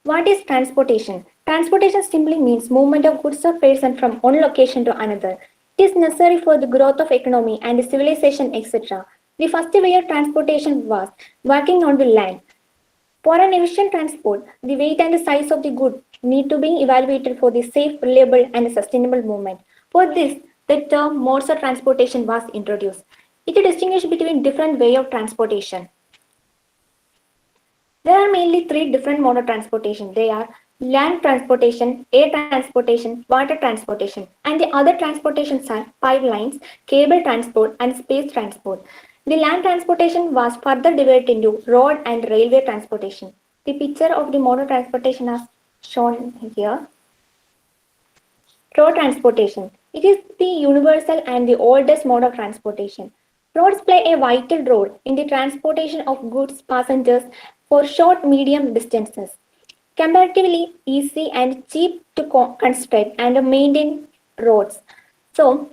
Speaker 7: What is transportation? Transportation simply means movement of goods or person from one location to another. It is necessary for the growth of economy and civilization, etc. The first way of transportation was walking on the land. For an efficient transport, the weight and the size of the good need to be evaluated for the safe, reliable, and sustainable movement. For this, the term modes of transportation was introduced. It distinguishes between different ways of transportation. There are mainly three different modes of transportation. They are land transportation, air transportation, water transportation, and the other transportations are pipelines, cable transport, and space transport. The land transportation was further divided into road and railway transportation. The picture of the mode of transportation is shown here. Road transportation. It is the universal and the oldest mode of transportation. Roads play a vital role in the transportation of goods, passengers for short, medium distances. Comparatively easy and cheap to construct and maintain roads. So,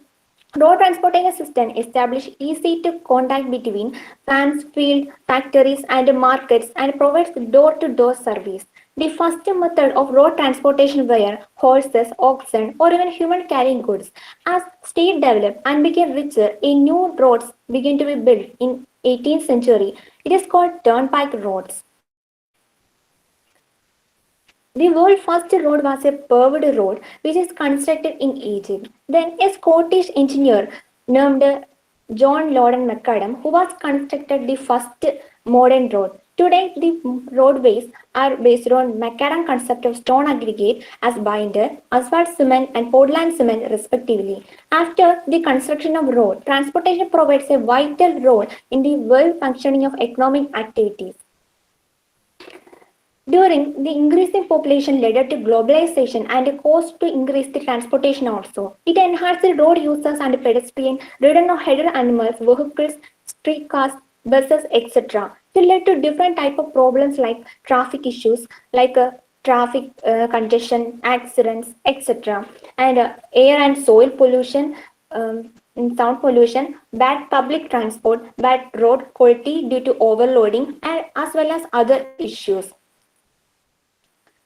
Speaker 7: road transportation system establish easy to contact between fans, field, factories, and markets and provides door-to-door service. The first method of road transportation were horses, oxen, or even human carrying goods. As state developed and became richer, a new roads began to be built in 18th century. It is called turnpike roads. The world's first road was a paved road which is constructed in Egypt. Then a Scottish engineer named John Loudon Macadam who was constructed the first modern road. Today the roadways are based on Macadam concept of stone aggregate as binder, asphalt cement and Portland cement respectively. After the construction of road, transportation provides a vital role in the well functioning of economic activities. During the increasing population led to globalization and a cost to increase the transportation also. It enhanced the road users and pedestrian, ridden or headed animals, vehicles, streetcars, buses, etc. It led to different type of problems like traffic issues, like traffic congestion, accidents, etc. And air and soil pollution, sound pollution, bad public transport, bad road quality due to overloading, and as well as other issues.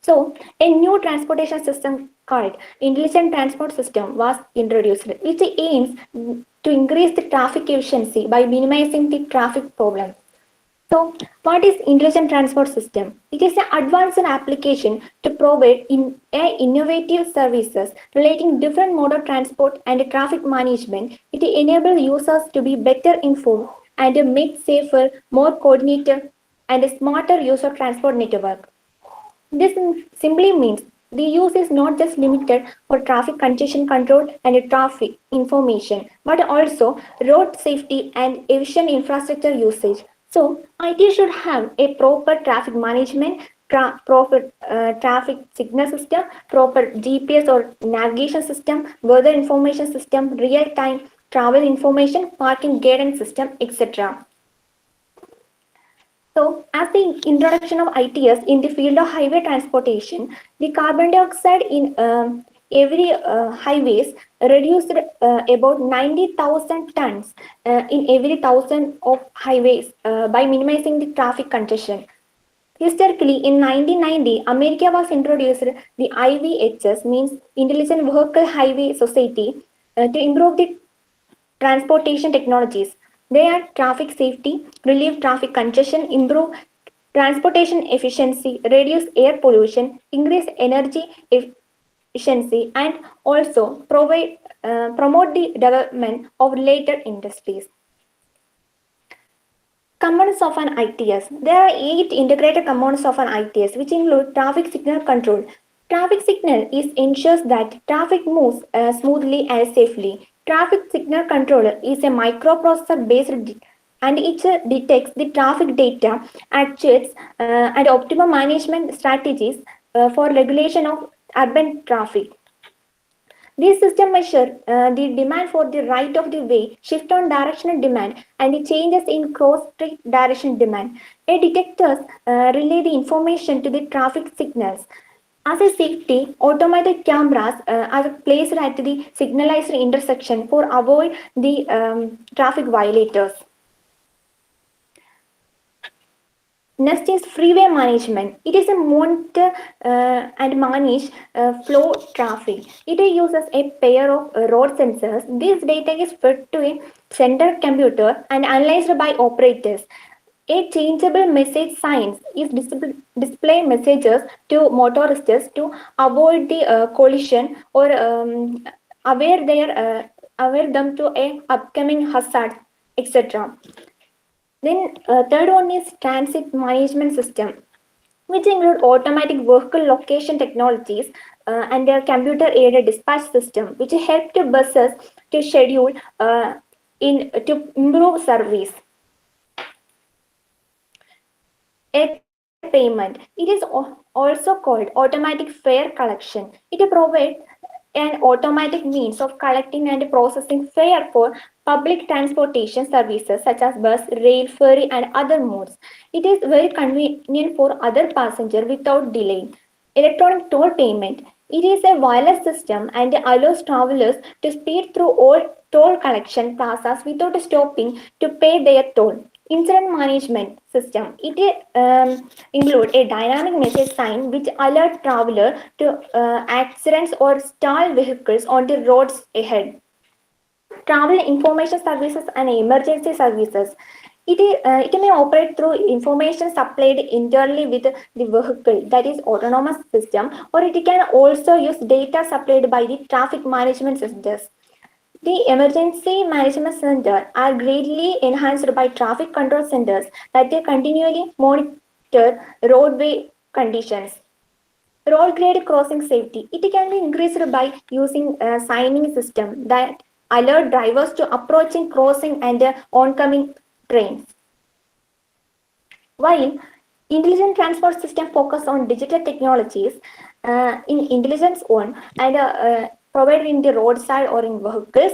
Speaker 7: So, a new transportation system called Intelligent Transport System was introduced, which aims to increase the traffic efficiency by minimizing the traffic problems. So, what is Intelligent Transport System? It is an advanced application to provide innovative services relating different mode of transport and traffic management. It enables users to be better informed and make safer, more coordinated, and smarter use of transport network. This simply means the use is not just limited for traffic congestion control and traffic information, but also road safety and efficient infrastructure usage. So, IT should have a proper traffic management, proper traffic signal system, proper GPS or navigation system, weather information system, real-time travel information, parking guidance system, etc. So, as the introduction of ITS in the field of highway transportation, the carbon dioxide in every highways reduced about 90,000 tons in every thousand of highways by minimizing the traffic congestion. Historically, in 1990, America was introduced the IVHS, means Intelligent Vehicle Highway Society, to improve the transportation technologies. They are traffic safety, relieve traffic congestion, improve transportation efficiency, reduce air pollution, increase energy efficiency, and also promote the development of related industries. Components of an ITS. There are 8 integrated components of an ITS, which include traffic signal control. Traffic signal ensures that traffic moves smoothly and safely. Traffic signal controller is a microprocessor based and it detects the traffic data, actuates and optimal management strategies for regulation of urban traffic. These systems measure the demand for the right of the way, shift on directional demand, and the changes in cross-street direction demand. A detectors relay the information to the traffic signals. As a safety, automated cameras are placed at the signalized intersection for avoid the traffic violators. Next is freeway management. It is a monitor and manage flow traffic. It uses a pair of road sensors. This data is fed to a central computer and analyzed by operators. A changeable message signs is display messages to motorists to avoid the collision or aware them to a upcoming hazard, etc. Then third one is transit management system, which include automatic vehicle location technologies and their computer-aided dispatch system, which help to buses to schedule to improve service. Air payment. It is also called automatic fare collection. It provides an automatic means of collecting and processing fare for public transportation services such as bus, rail, ferry, and other modes. It is very convenient for other passengers without delay. Electronic toll payment. It is a wireless system and allows travelers to speed through all toll collection plazas without stopping to pay their toll. Incident management system. It includes a dynamic message sign which alert traveler to accidents or stalled vehicles on the roads ahead. Travel information services and emergency services. It may operate through information supplied internally with the vehicle, that is autonomous system, or it can also use data supplied by the traffic management centers. The emergency management center are greatly enhanced by traffic control centers that they continually monitor roadway conditions. Road grade crossing safety. It can be increased by using a signing system that alert drivers to approaching, crossing, and oncoming trains. While intelligent transport system focus on digital technologies in intelligence on and provided in the roadside or in vehicles,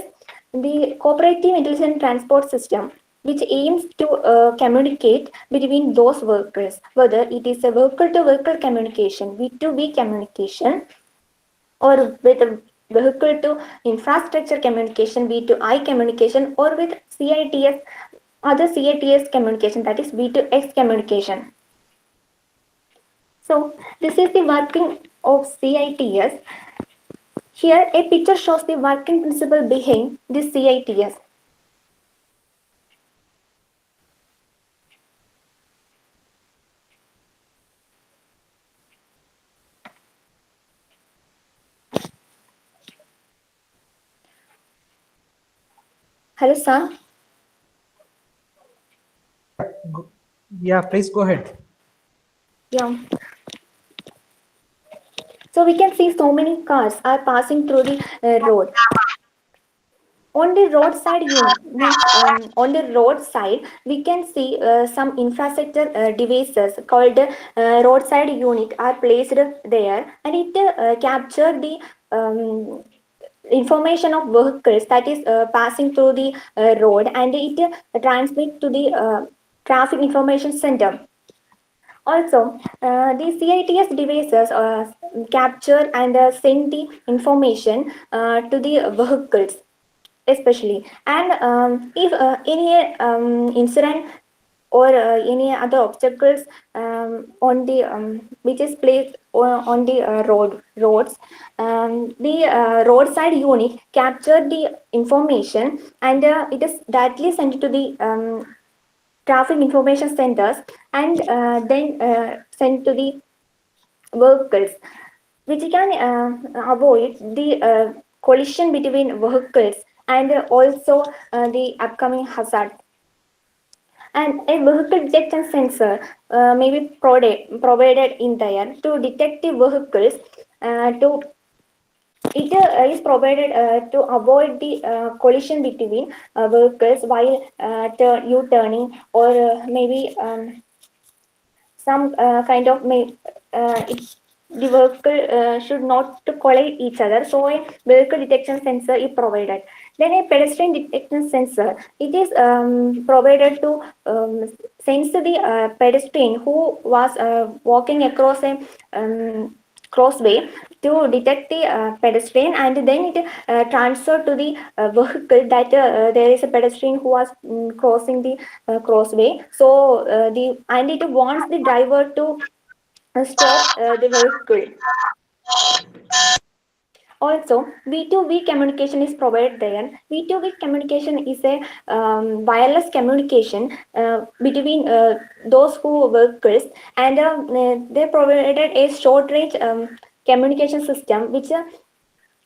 Speaker 7: the cooperative intelligent transport system which aims to communicate between those vehicles, whether it is a vehicle-to-vehicle communication, V2V communication, or with a vehicle to infrastructure communication, V2I communication, or with CITS, other CITS communication, that is V2X communication. So this is the working of CITS. Here a picture shows the working principle behind this CITS. Hello, sir.
Speaker 2: Yeah, please go ahead.
Speaker 7: Yeah. So we can see so many cars are passing through the road. On the roadside on the roadside, we can see some infrastructure devices called roadside unit are placed there, and it capture the information of vehicles that is passing through the road, and it transmit to the traffic information center. Also, the CITS devices capture and send the information to the vehicles, especially. And if any incident or any other obstacles on the which is placed on the roads, the roadside unit capture the information, and it is directly sent to the traffic information centers, and then sent to the vehicles, which can avoid the collision between vehicles and also the upcoming hazard. And a vehicle detection sensor may be provided in there to detect the vehicles. To it is provided to avoid the collision between vehicles while U-turning, or maybe some kind of the vehicle should not to collide each other. So a vehicle detection sensor is provided. Then a pedestrian detection sensor, it is provided to sense the pedestrian who was walking across a crossway, to detect the pedestrian, and then it transfer to the vehicle that there is a pedestrian who was crossing the crossway. So the and it wants the driver to stop the vehicle. Also, V2V communication is provided there. V2V communication is a wireless communication between those who vehicles, and they provided a short range communication system which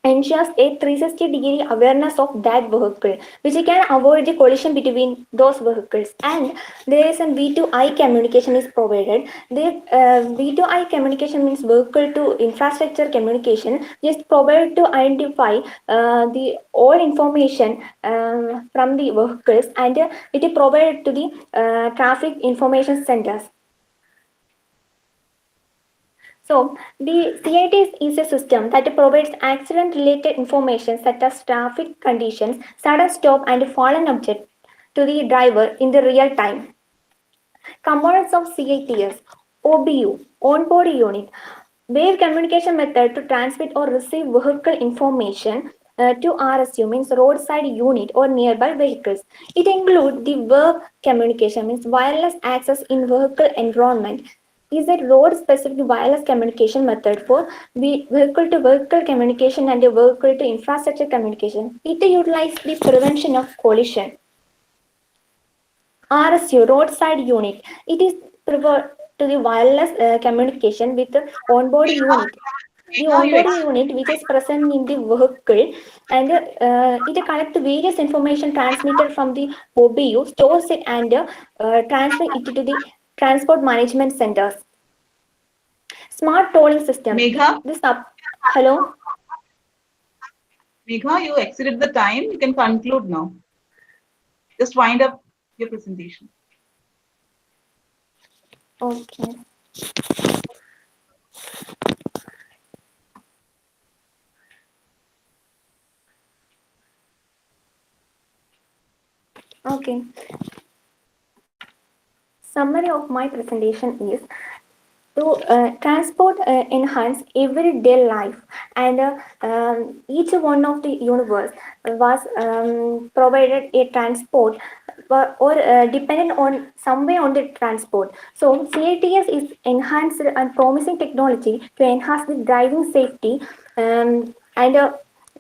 Speaker 7: ensures a 360-degree awareness of that vehicle, which can avoid the collision between those vehicles. And there is a V2I communication is provided. The V2I communication means vehicle to infrastructure communication, is provided to identify the all information from the vehicles, and it is provided to the traffic information centers. So, the CIT is a system that provides accident-related information such as traffic conditions, sudden stop, and fallen object to the driver in the real time. Components of CITS: OBU, on-board unit, wave communication method to transmit or receive vehicle information to RSU, means roadside unit or nearby vehicles. It includes the wave communication, means wireless access in vehicle environment, is a road specific wireless communication method for vehicle to vehicle communication and vehicle to infrastructure communication. It utilizes the prevention of collision. RSU, roadside unit, it is preferred to the wireless communication with the onboard unit. The onboard unit which is present in the vehicle, and it collects various information transmitted from the OBU, stores it, and transfer it to the transport management centers. Smart tolling system.
Speaker 1: Megha,
Speaker 7: This up. Hello.
Speaker 1: Megha, you exceeded the time. You can conclude now. Just wind up your presentation.
Speaker 7: Okay. Okay. Summary of my presentation is to transport enhance everyday life, and each one of the universe was provided a transport, or dependent on some way on the transport. So CITS is enhanced and promising technology to enhance the driving safety and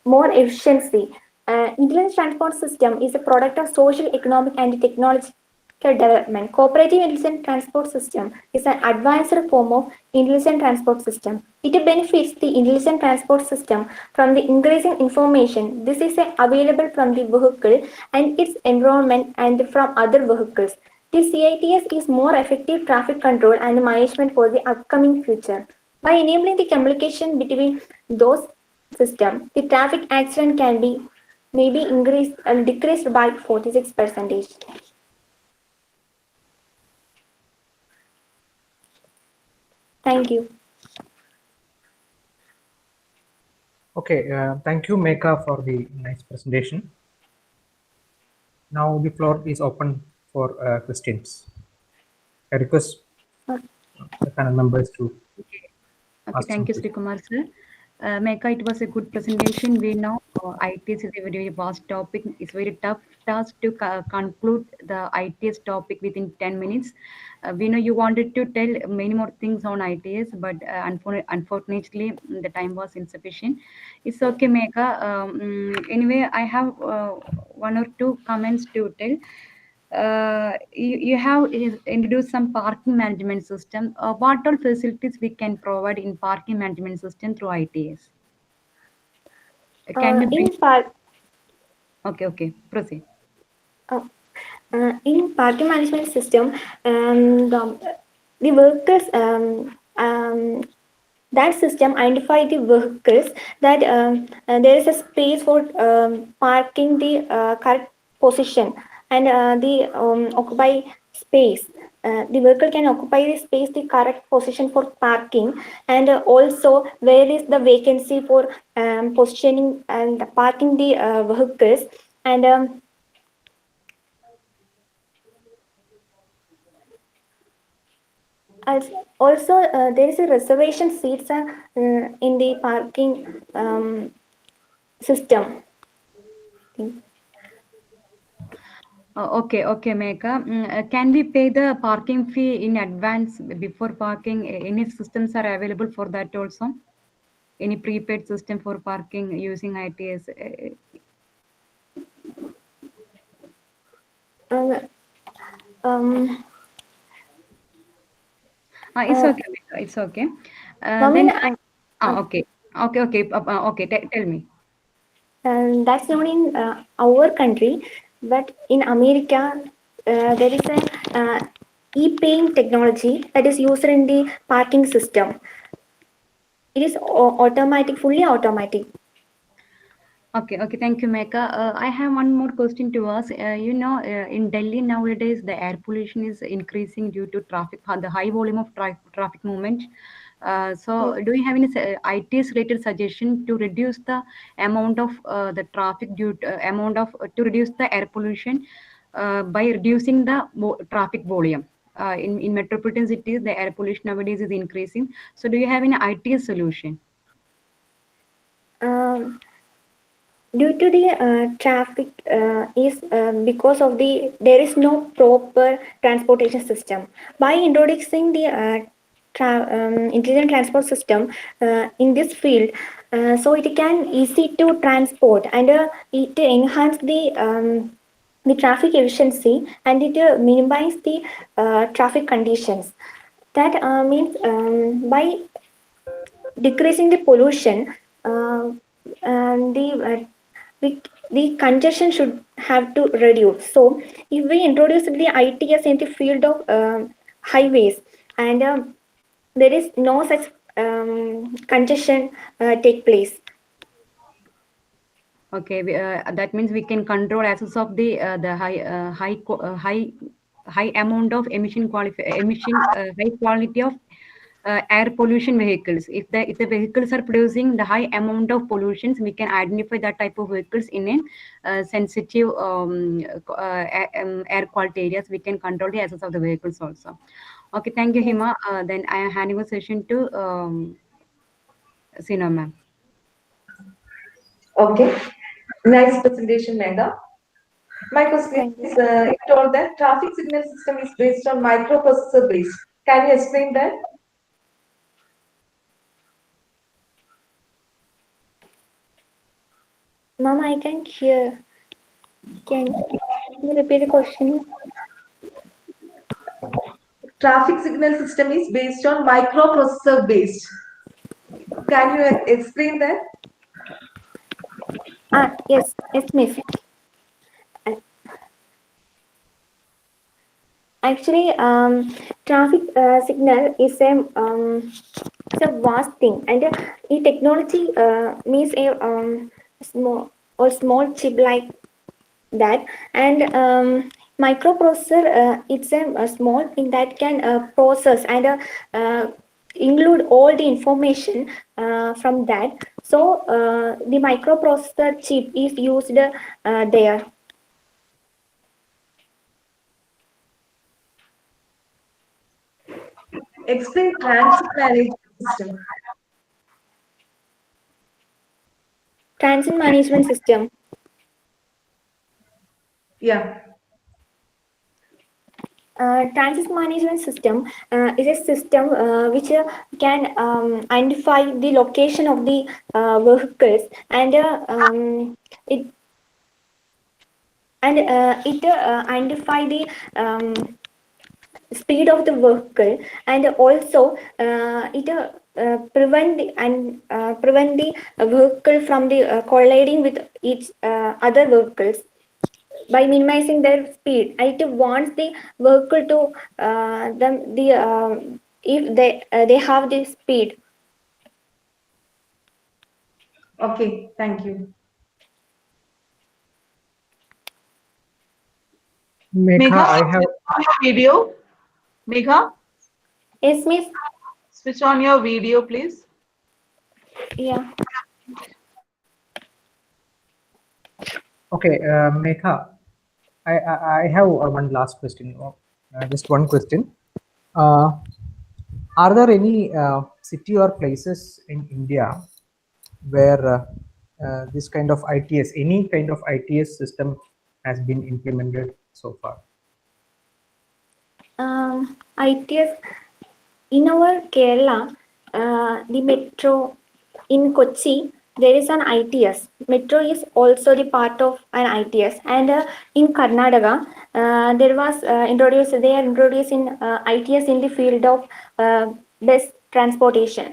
Speaker 7: more efficiency. Intelligent transport system is a product of social, economic, and technology development. Cooperative intelligent transport system is an advanced form of intelligent transport system. It benefits the intelligent transport system from the increasing information. This is available from the vehicle and its environment and from other vehicles. The CITS is more effective traffic control and management for the upcoming future. By enabling the communication between those systems, the traffic accident can be maybe increased and decreased by 46%. Thank you.
Speaker 2: Okay, thank you, Meka, for the nice presentation. Now the floor is open for questions. I request the panel members to
Speaker 3: Okay,
Speaker 2: ask
Speaker 3: thank you,
Speaker 2: some
Speaker 3: Sri Kumar sir. Meka, it was a good presentation. We know ITS is a very vast topic. It's very tough task to conclude the ITS topic within 10 minutes. We know you wanted to tell many more things on ITS, but unfortunately, the time was insufficient. It's okay, Meka. Anyway, I have one or two comments to tell. you have introduced some parking management system. What all facilities we can provide in parking management system through ITS? Can you bring?
Speaker 7: In park,
Speaker 3: Okay, proceed.
Speaker 7: uh, in parking management system, the workers that system identify the vehicles that there is a space for parking the correct position and the occupy space. The vehicle can occupy the space the correct position for parking, and also where is the vacancy for positioning and parking the vehicles, and also there is a reservation seats in the parking system.
Speaker 3: Okay, Meka. Can we pay the parking fee in advance before parking? Any systems are available for that also? Any prepaid system for parking using ITS?
Speaker 7: Um, um,
Speaker 3: It's okay, Meka. It's okay.
Speaker 7: Mamin,
Speaker 3: Then, okay. Tell me.
Speaker 7: that's not in our country, but in America, there is a e-paying technology that is used in the parking system. It is automatic, fully automatic.
Speaker 3: Okay. Thank you, Mecca. I have one more question to ask. In Delhi nowadays, the air pollution is increasing due to traffic, the high volume of traffic movement. So, do you have any ITS related suggestion to reduce the amount of the traffic amount of to reduce the air pollution by reducing the traffic volume? In metropolitan cities, the air pollution nowadays is increasing. So, do you have any ITS solution?
Speaker 7: Um, Due to the traffic is because of the there is no proper transportation system. By introducing the intelligent transport system in this field, so it can easy to transport, and it enhance the traffic efficiency, and it minimize the traffic conditions. That means by decreasing the pollution, and the, the congestion should have to reduce. So if we introduce the ITS in the field of highways, and there is no such congestion take place.
Speaker 3: Okay, that means we can control access of the high amount of high quality of air pollution vehicles. If the vehicles are producing the high amount of pollutions, we can identify that type of vehicles in a sensitive air quality areas. We can control the access of the vehicles also. Okay, thank you,
Speaker 7: Yes.
Speaker 3: Hima. Then I am handing over session to Sino ma'am.
Speaker 5: Okay. Nice presentation, Megha. My question
Speaker 7: Thank you.
Speaker 5: is, you told that traffic signal system is based on microprocessor based. Can you explain that?
Speaker 7: Mama, I can't hear. Can you repeat the question?
Speaker 5: Traffic signal system is based on microprocessor based. Can you explain that?
Speaker 7: Yes, miss. Actually, traffic signal is it's a vast thing, and the technology means a small chip like that, and microprocessor it's a small thing that can process and include all the information from that. So the microprocessor chip is used there.
Speaker 5: Explain transit management system.
Speaker 7: Transit management system.
Speaker 5: Yeah.
Speaker 7: Transit management system is a system which can identify the location of the vehicles, and it and it identify the speed of the vehicle, and also it prevent the vehicle from the colliding with each other vehicles by minimizing their speed. It wants the vehicle to if they have the speed.
Speaker 5: Okay, thank you.
Speaker 2: Megha, I have.
Speaker 1: switch on your video. Megha,
Speaker 7: Yes, miss.
Speaker 1: switch on your video, please.
Speaker 7: Yeah.
Speaker 2: Okay, Megha, I have one last question. Just one question. Are there any city or places in India where this kind of ITS, any kind of ITS system has been implemented so far?
Speaker 7: ITS in our Kerala, the metro in Kochi, there is an ITS. Metro is also the part of an ITS, and in Karnataka, there was introduced. They are introducing ITS in the field of bus transportation,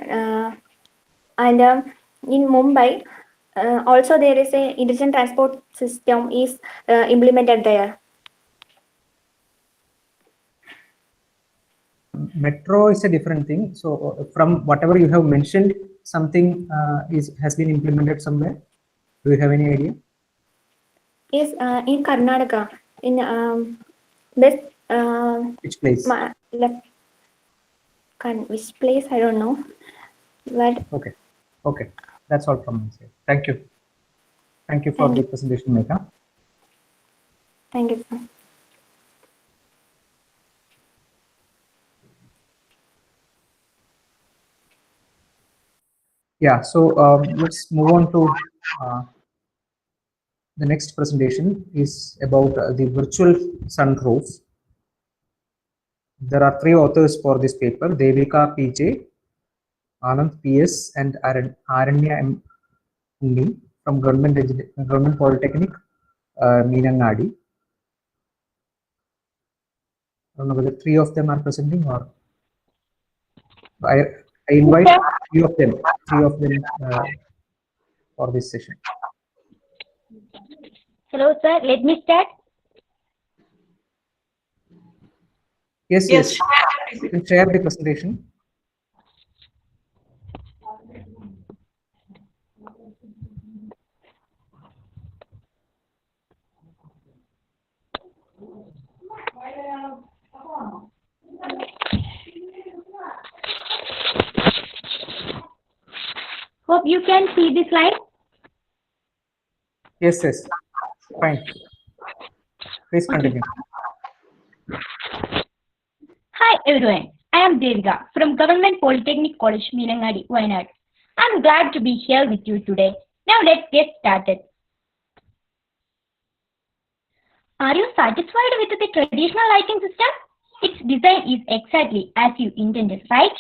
Speaker 7: and in Mumbai, also there is a intelligent transport system is implemented there.
Speaker 2: Metro is a different thing. So from whatever you have mentioned, something has been implemented somewhere. Do you have any idea?
Speaker 7: Yes, in Karnataka, in best
Speaker 2: Which place?
Speaker 7: which place I don't know, but
Speaker 2: Okay, that's all from my side. Thank you for the presentation, Megha.
Speaker 7: Thank you, sir.
Speaker 2: Yeah, so let's move on to the next presentation is about the virtual sunroof. There are 3 authors for this paper: Devika PJ, Anand PS, and Aranya M. from Government Polytechnic, Meenangadi. I don't know whether 3 of them are presenting, or I invite 3 of them for this session.
Speaker 8: Hello, sir. Let me start.
Speaker 2: Yes. You can share the presentation.
Speaker 8: Hope you can see the slide.
Speaker 2: Yes. Fine. Please continue.
Speaker 8: Hi, everyone. I am Devika from Government Polytechnic College, Millennium-TS1, Wayanad. I'm glad to be here with you today. Now let's get started. Are you satisfied with the traditional lighting system? Its design is exactly as you intended, right?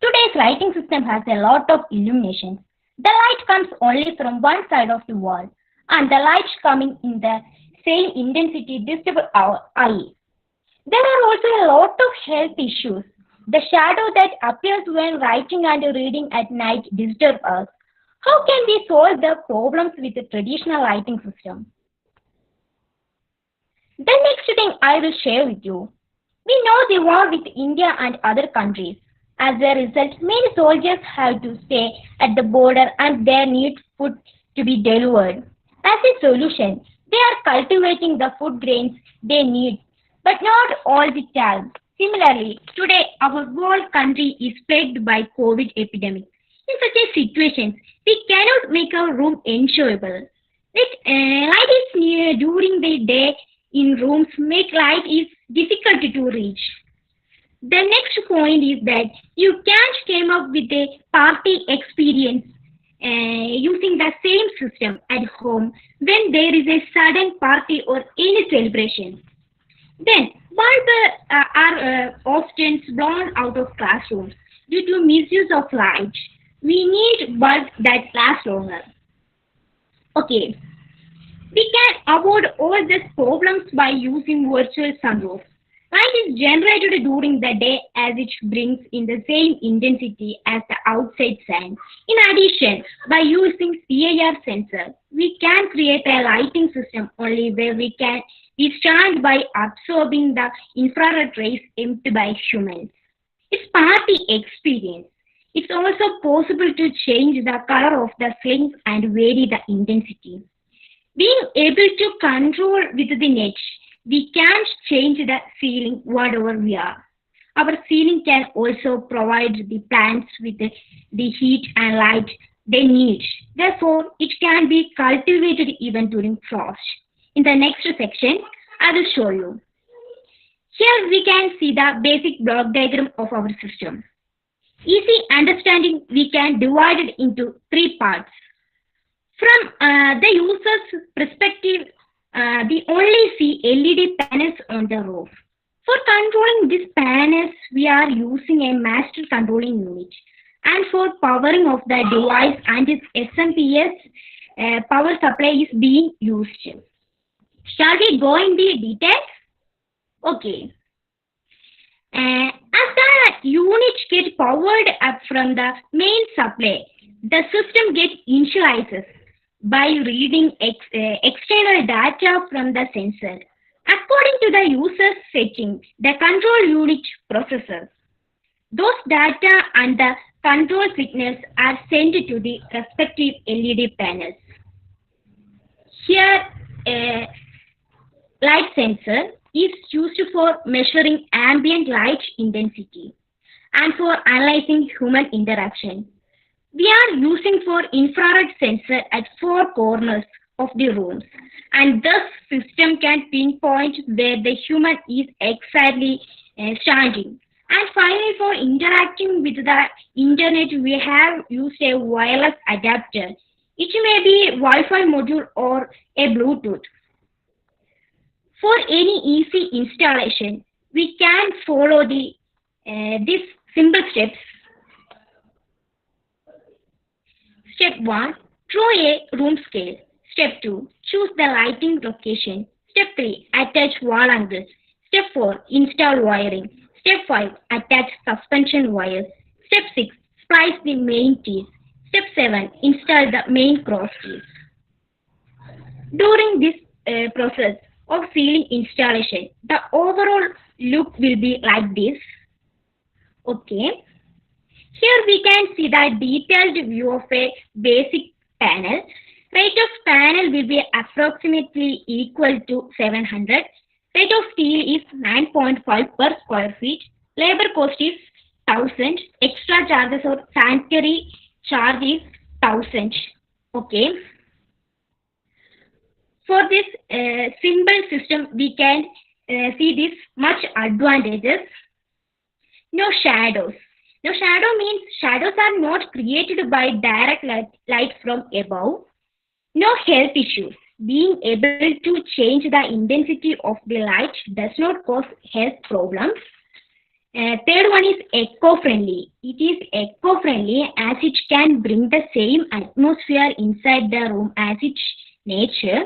Speaker 8: Today's lighting system has a lot of illuminations. The light comes only from one side of the wall, and the light coming in the same intensity disturbs our eye. There are also a lot of health issues. The shadow that appears when writing and reading at night disturbs us. How can we solve the problems with the traditional lighting system? The next thing I will share with you. We know the war with India and other countries. As a result, many soldiers have to stay at the border and they need food to be delivered. As a solution, they are cultivating the food grains they need, but not all the time. Similarly, today our whole country is plagued by COVID epidemic. In such a situation, we cannot make our room enjoyable. Light is near during the day in rooms make light is difficult to reach. The next point is that you can't come up with a party experience using the same system at home when there is a sudden party or any celebration. Then, bulbs are often blown out of classrooms due to misuse of light. We need bulbs that last longer. Okay. We can avoid all these problems by using virtual sunroof. Light is generated during the day as it brings in the same intensity as the outside sun. In addition, by using CIR sensor, we can create a lighting system only where we can withstand by absorbing the infrared rays emitted by humans. It's party experience. It's also possible to change the color of the flames and vary the intensity. Being able to control with the net, we can change the ceiling whatever we are. Our ceiling can also provide the plants with the heat and light they need. Therefore, it can be cultivated even during frost. In the next section, I will show you. Here we can see the basic block diagram of our system. Easy understanding, we can divide it into three parts. From the user's perspective, we only see LED panels on the roof. For controlling these panels, we are using a master controlling unit. And for powering of the device and its SMPS power supply is being used. Shall we go in the details? Okay. As the unit gets powered up from the main supply, the system gets initialized by reading external data from the sensor. According to the user's setting, the control unit processes. Those data and the control signals are sent to the respective LED panels. Here, a light sensor is used for measuring ambient light intensity and for analyzing human interaction. We are using for infrared sensor at 4 corners of the rooms, and thus system can pinpoint where the human is exactly standing. And finally, for interacting with the internet, we have used a wireless adapter. It may be Wi-Fi module or a Bluetooth. For any easy installation, we can follow these simple steps. Step 1. Draw a room scale. Step 2. Choose the lighting location. Step 3. Attach wall angles. Step 4. Install wiring. Step 5. Attach suspension wires. Step 6. Splice the main teeth. Step 7. Install the main cross teeth. During this process of ceiling installation, the overall look will be like this. Okay. Here we can see the detailed view of a basic panel. Rate of panel will be approximately equal to 700. Rate of steel is 9.5 per square feet. Labor cost is 1000. Extra charges or sanitary charge is 1000. Okay. For this simple system, we can see this much advantages. No shadows. No shadow means shadows are not created by direct light from above. No health issues. Being able to change the intensity of the light does not cause health problems. Third one is eco-friendly. It is eco-friendly as it can bring the same atmosphere inside the room as its nature.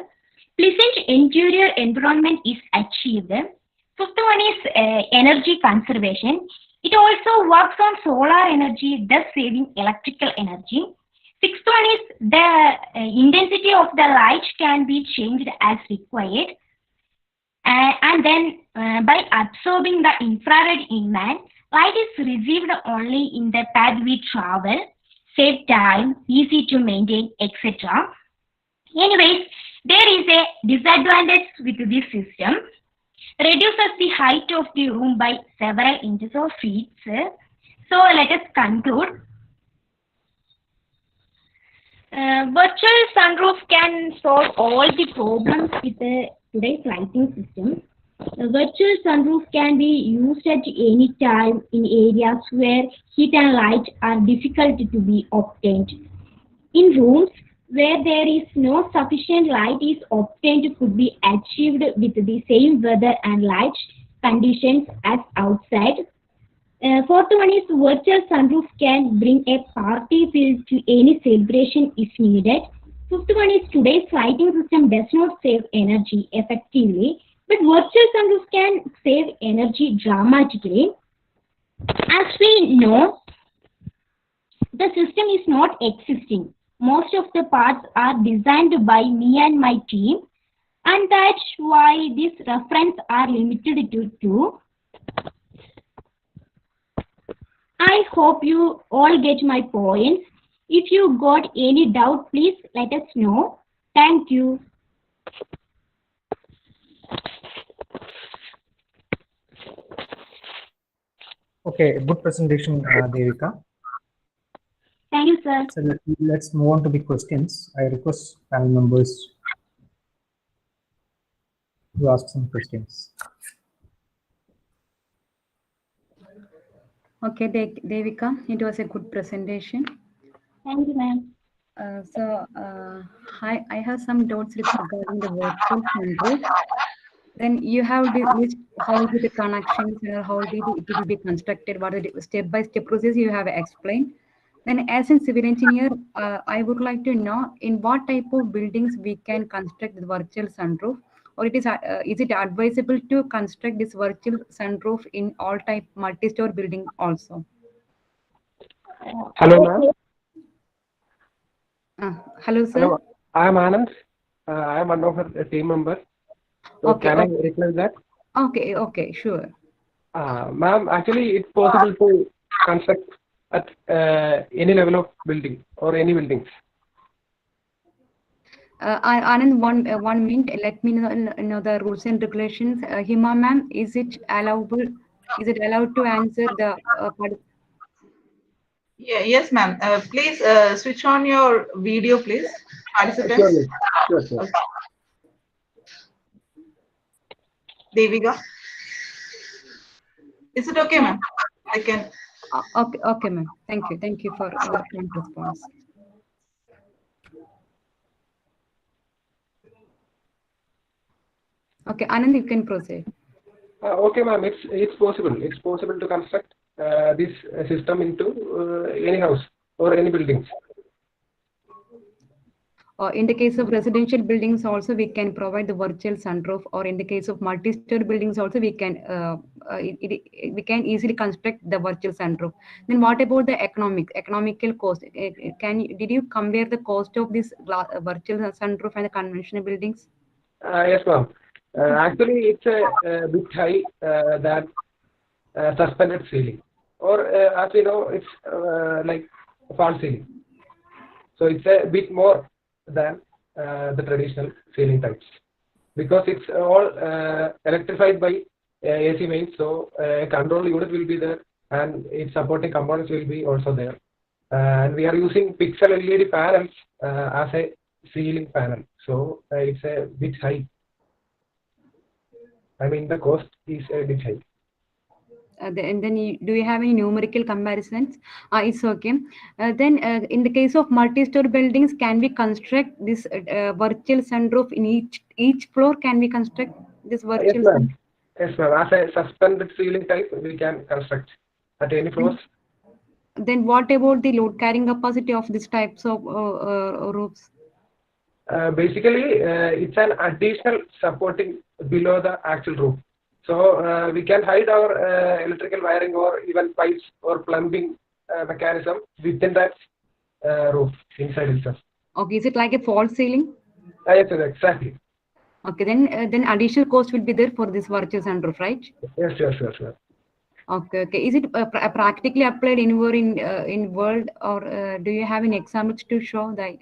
Speaker 8: Pleasant interior environment is achieved. Fifth one is energy conservation. It also works on solar energy, thus saving electrical energy. Sixth one is the intensity of the light can be changed as required. And then by absorbing the infrared inland, light is received only in the path we travel, save time, easy to maintain, etc. Anyways, there is a disadvantage with this system. Reduces the height of the room by several inches or feet. So let us conclude. Virtual sunroof can solve all the problems with today's lighting system. A virtual sunroof can be used at any time in areas where heat and light are difficult to be obtained. In rooms where there is no sufficient light is obtained could be achieved with the same weather and light conditions as outside. Fourth one is virtual sunroof can bring a party feel to any celebration if needed. Fifth one is today's lighting system does not save energy effectively, but virtual sunroofs can save energy dramatically. As we know, the system is not existing. Most of the parts are designed by me and my team, and that's why these references are limited to 2. I hope you all get my points. If you got any doubt, please let us know. Thank you.
Speaker 2: Okay, good presentation, Devika.
Speaker 8: Thank you, sir.
Speaker 2: So let's move on to the questions. I request panel members to ask some questions.
Speaker 3: Okay, Devika, it was a good presentation.
Speaker 8: Thank you, ma'am.
Speaker 3: I have some doubts regarding the virtual sunroof. Then you have the list how is it the connections or how did it will be constructed, what are the step-by-step process you have explained. Then as a civil engineer, I would like to know in what type of buildings we can construct the virtual sunroof, or is it advisable to construct this virtual sunroof in all type multi-store building also?
Speaker 9: Hello, ma'am.
Speaker 3: Hello, sir.
Speaker 9: Hello, I am Anand. I am one of the team members. So
Speaker 3: Okay,
Speaker 9: can
Speaker 3: okay.
Speaker 9: I reply that?
Speaker 3: Okay, sure.
Speaker 9: Ma'am, actually, it's possible to construct at any level of building or any buildings.
Speaker 3: Anand, one minute. Let me know the rules and regulations. Hima ma'am, is it allowable? Is it allowed to answer the part?
Speaker 1: Yeah, yes, ma'am. Please switch on your video, please, participants.
Speaker 9: Sure.
Speaker 1: Okay. Devika. Is it okay, ma'am? I can.
Speaker 3: Okay, ma'am. Thank you for your prompt response. Okay, Anand, you can proceed.
Speaker 9: Okay, ma'am. It's possible. It's possible to construct this system into any house or any buildings.
Speaker 3: In the case of residential buildings, also we can provide the virtual sunroof, or in the case of multi-story buildings, also we can easily construct the virtual sunroof. Then what about the economical cost? Did you compare the cost of this virtual sunroof and the conventional buildings?
Speaker 9: Yes, ma'am. Actually, it's a bit high than suspended ceiling, or as we know, it's like false ceiling. So it's a bit more than the traditional ceiling types, because it's all electrified by AC mains. So control unit will be there, and its supporting components will be also there. And we are using pixel LED panels as a ceiling panel. So it's a bit high. I mean, the cost is a bit high.
Speaker 3: Do you have any numerical comparisons? It's okay. Then in the case of multi-story buildings, can we construct this virtual sunroof in each floor? Can we construct this virtual sunroof?
Speaker 9: Yes, ma'am. As a suspended ceiling type, we can construct at any floors.
Speaker 3: Then what about the load carrying capacity of these types of roofs?
Speaker 9: Basically, it's an additional supporting below the actual roof. So we can hide our electrical wiring or even pipes or plumbing mechanism within that roof inside itself.
Speaker 3: Okay, is it like a false ceiling?
Speaker 9: Yes, exactly.
Speaker 3: Okay, then additional cost will be there for this virtual sunroof, right?
Speaker 9: Yes, sure.
Speaker 3: Okay. Is it practically applied anywhere in world, or do you have any examples to show that?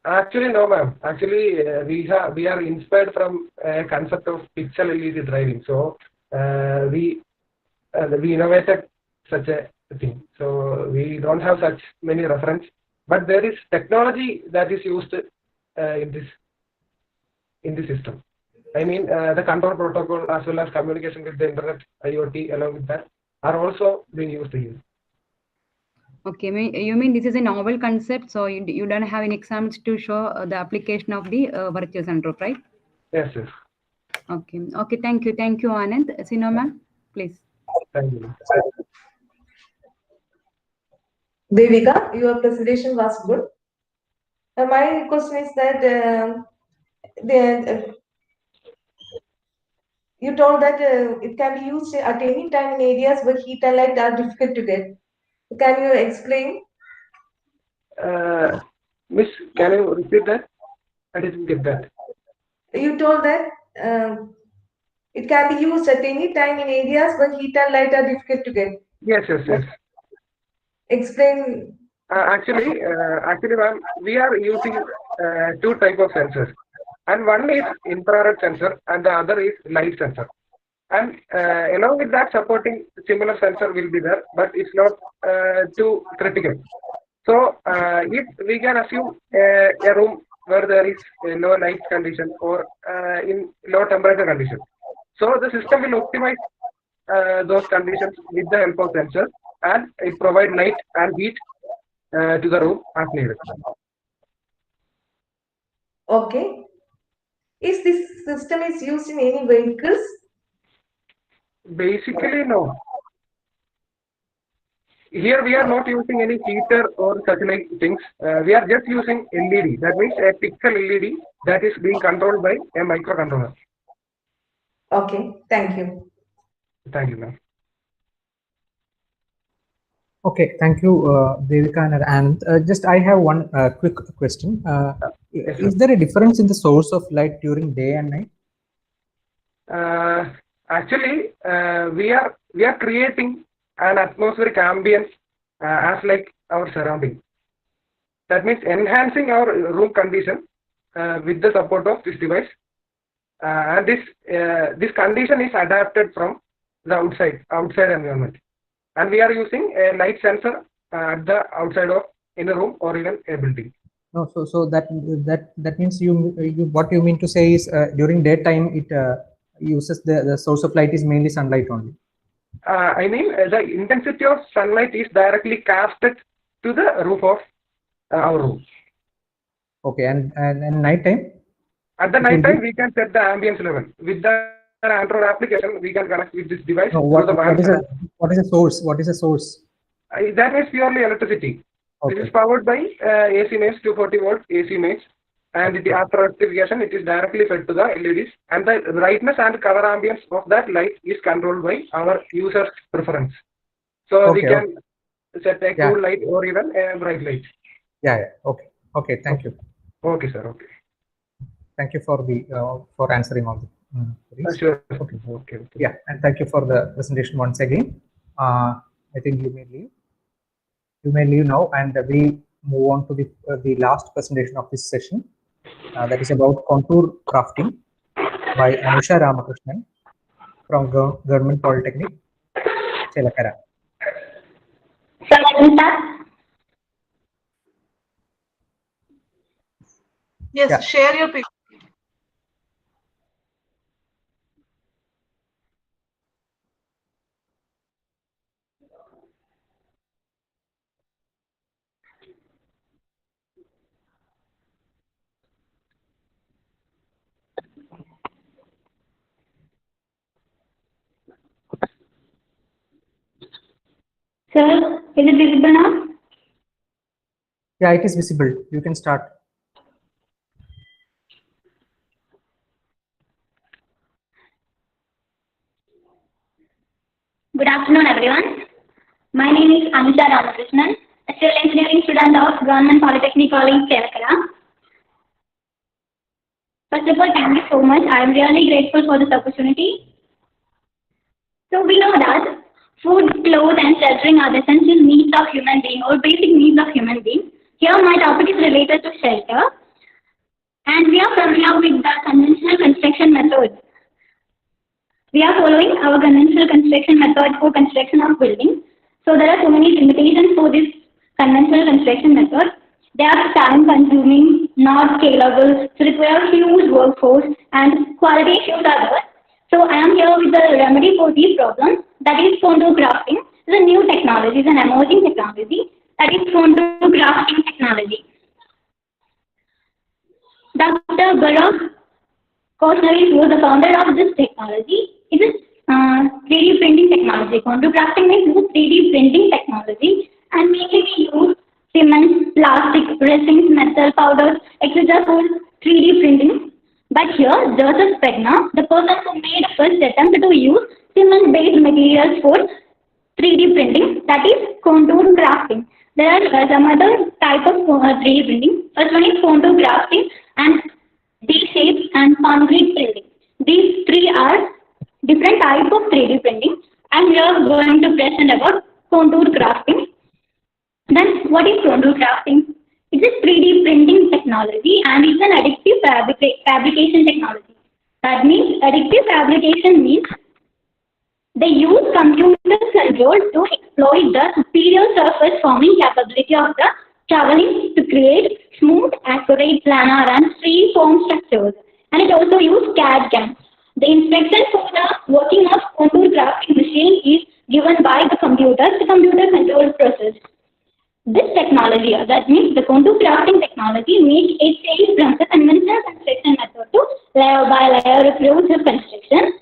Speaker 9: Actually, no, ma'am. Actually, we are inspired from a concept of pixel LED driving. So we innovated such a thing. So we don't have such many reference, but there is technology that is used in this system. I mean, the control protocol as well as communication with the internet, IoT, along with that, are also being used here.
Speaker 3: Okay, you mean this is a novel concept, so you don't have any examples to show the application of the virtual sunroof, right?
Speaker 9: Yes.
Speaker 3: Okay. Thank you, Anand. Sino ma'am, please.
Speaker 9: Thank you.
Speaker 5: Devika, your presentation was good. My question is that you told that it can be used at any time in areas where heat and light are difficult to get. Can you explain?
Speaker 9: Miss, can you repeat that? I didn't get that.
Speaker 5: You told that it can be used at any time in areas where heat and light are difficult to get.
Speaker 9: Yes.
Speaker 5: Explain.
Speaker 9: Actually, ma'am, we are using two type of sensors, and one is infrared sensor, and the other is light sensor. And along with that, supporting similar sensor will be there, but it's not too critical. So, if we can assume a room where there is a low light condition or in low temperature condition, so the system will optimize those conditions with the help of sensors, and it provide light and heat to the room as needed.
Speaker 5: Okay. Is this system is used in any vehicles?
Speaker 9: Basically, no. Here we are not using any heater or such like things. We are just using LED. That means a pixel LED that is being controlled by a microcontroller.
Speaker 5: Okay, thank you.
Speaker 9: Thank you, ma'am.
Speaker 2: Okay, thank you, Devika and Anand. Just I have one quick question.
Speaker 9: Yes,
Speaker 2: Is there a difference in the source of light during day and night?
Speaker 9: Actually, we are creating an atmospheric ambience as like our surrounding. That means enhancing our room condition with the support of this device. And this condition is adapted from the outside environment. And we are using a light sensor at the outside of in a room or even a building.
Speaker 2: No, so that means you what you mean to say is during daytime it uses the source of light is mainly sunlight only.
Speaker 9: I mean the intensity of sunlight is directly casted to the roof of our room.
Speaker 2: Okay, and night time?
Speaker 9: At the night time we can set the ambience level with the Android application. We can connect with this device.
Speaker 2: No, what is a source? What is a source?
Speaker 9: That is purely electricity. Okay. This is powered by AC mains, 240 volt AC mains, and okay. After rectification, it is directly fed to the LEDs, and the brightness and color ambience of that light is controlled by our user's preference. So okay, we can set a cool light or even a bright light.
Speaker 2: Yeah. Okay. Thank you.
Speaker 9: Okay, sir. Okay.
Speaker 2: Thank you for the for answering all the queries.
Speaker 9: Sure.
Speaker 2: Okay. Yeah, and thank you for the presentation once again. I think you may leave. You may leave now, and we move on to the last presentation of this session. That is about contour crafting by Anusha Ramakrishnan from Government Polytechnic, Chelakara.
Speaker 1: Yes, share your picture.
Speaker 8: Sir, is it visible now?
Speaker 2: Yeah, it is visible. You can start.
Speaker 8: Good afternoon, everyone. My name is Anusha Ramakrishnan, a civil engineering student of Government Polytechnic College, Chelakara. First of all, thank you so much. I am really grateful for this opportunity. So we know that food, clothes, and sheltering are the essential needs of human being or basic needs of human being. Here my topic is related to shelter, and we are familiar with the conventional construction methods. We are following our conventional construction method for construction of buildings. So there are so many limitations for this conventional construction method. They are time consuming, not scalable, so require huge workforce, and quality issues are there. So I am here with the remedy for these problems, that is contour crafting. It's a new technology, it's an emerging technology, that is contour crafting technology. Dr. Barack Koshnari was the founder of this technology. It is 3D printing technology. Contour crafting means 3D printing technology, and mainly we use cement, plastic, resins, metal, powders, etc. for 3D printing. But here, Joseph Spegner, the person who made the first attempt to use cement-based materials for 3D printing, that is contour grafting. There are some other type of 3D printing. First one is contour grafting and D-shapes and concrete printing. These three are different types of 3D printing, and we are going to present about contour grafting. Then what is contour grafting? It's a 3D printing technology and it's an additive fabrication technology. That means additive fabrication means they use computer control to exploit the superior surface forming capability of the traveling to create smooth, accurate, planar and free form structures. And it also uses CAD CAM. The instruction for the working of contour grafting machine is given by the computer control process. This technology, that means the contour grafting technology, makes a change from the conventional construction method to layer by layer approach of construction.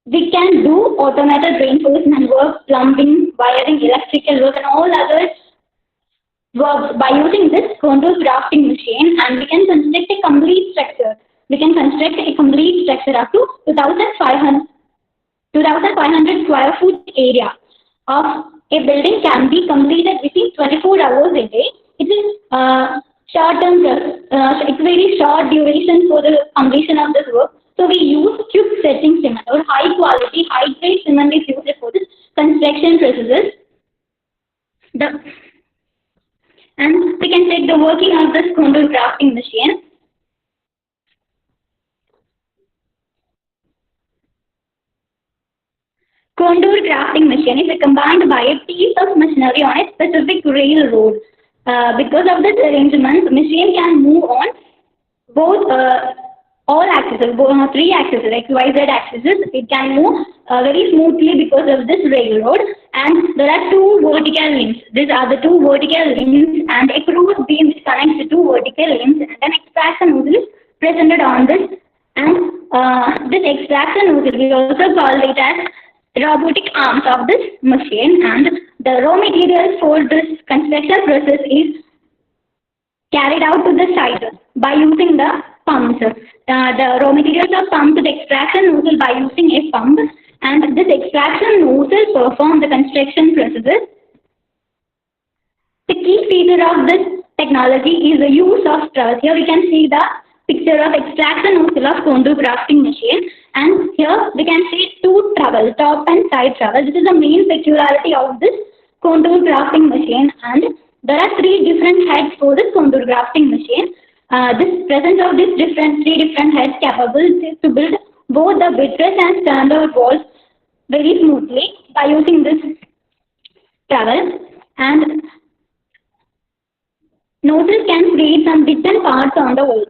Speaker 8: We can do automated reinforcement work, plumbing, wiring, electrical work, and all other work by using this contour grafting machine, and we can construct a complete structure. We can construct a complete structure up to 2,500 square foot area of a building can be completed within 24 hours a day. It is short term, it's very short duration for the completion of this work. So we use cube setting cement or high quality, high grade cement is used for this construction processes. And we can check the working of this contour grafting machine. Contour grafting machine is combined by a piece of machinery on a specific railroad. Because of this arrangement, the machine can move on both all axes, three axes, X, Y, Z axes. It can move very smoothly because of this railroad. And there are two vertical limbs. These are the two vertical limbs and a cruise beam which connects the two vertical limbs, and an extraction nozzle is presented on this. And this extraction nozzle, we also call it as robotic arms of this machine, and the raw materials for this construction process is carried out to the site by using the pumps. The raw materials are pumped to the extraction nozzle by using a pump, and this extraction nozzle performs the construction processes. The key feature of this technology is the use of trellis. Here we can see the picture of extraction nozzle of contour grafting machine, and here we can see two trowels, top and side trowel. This is the main peculiarity of this contour grafting machine, and there are three different heads for this contour grafting machine. This presence of these three different heads capable to build both the buttress and standard walls very smoothly by using this trowel. And nozzle can create some hidden parts on the wall.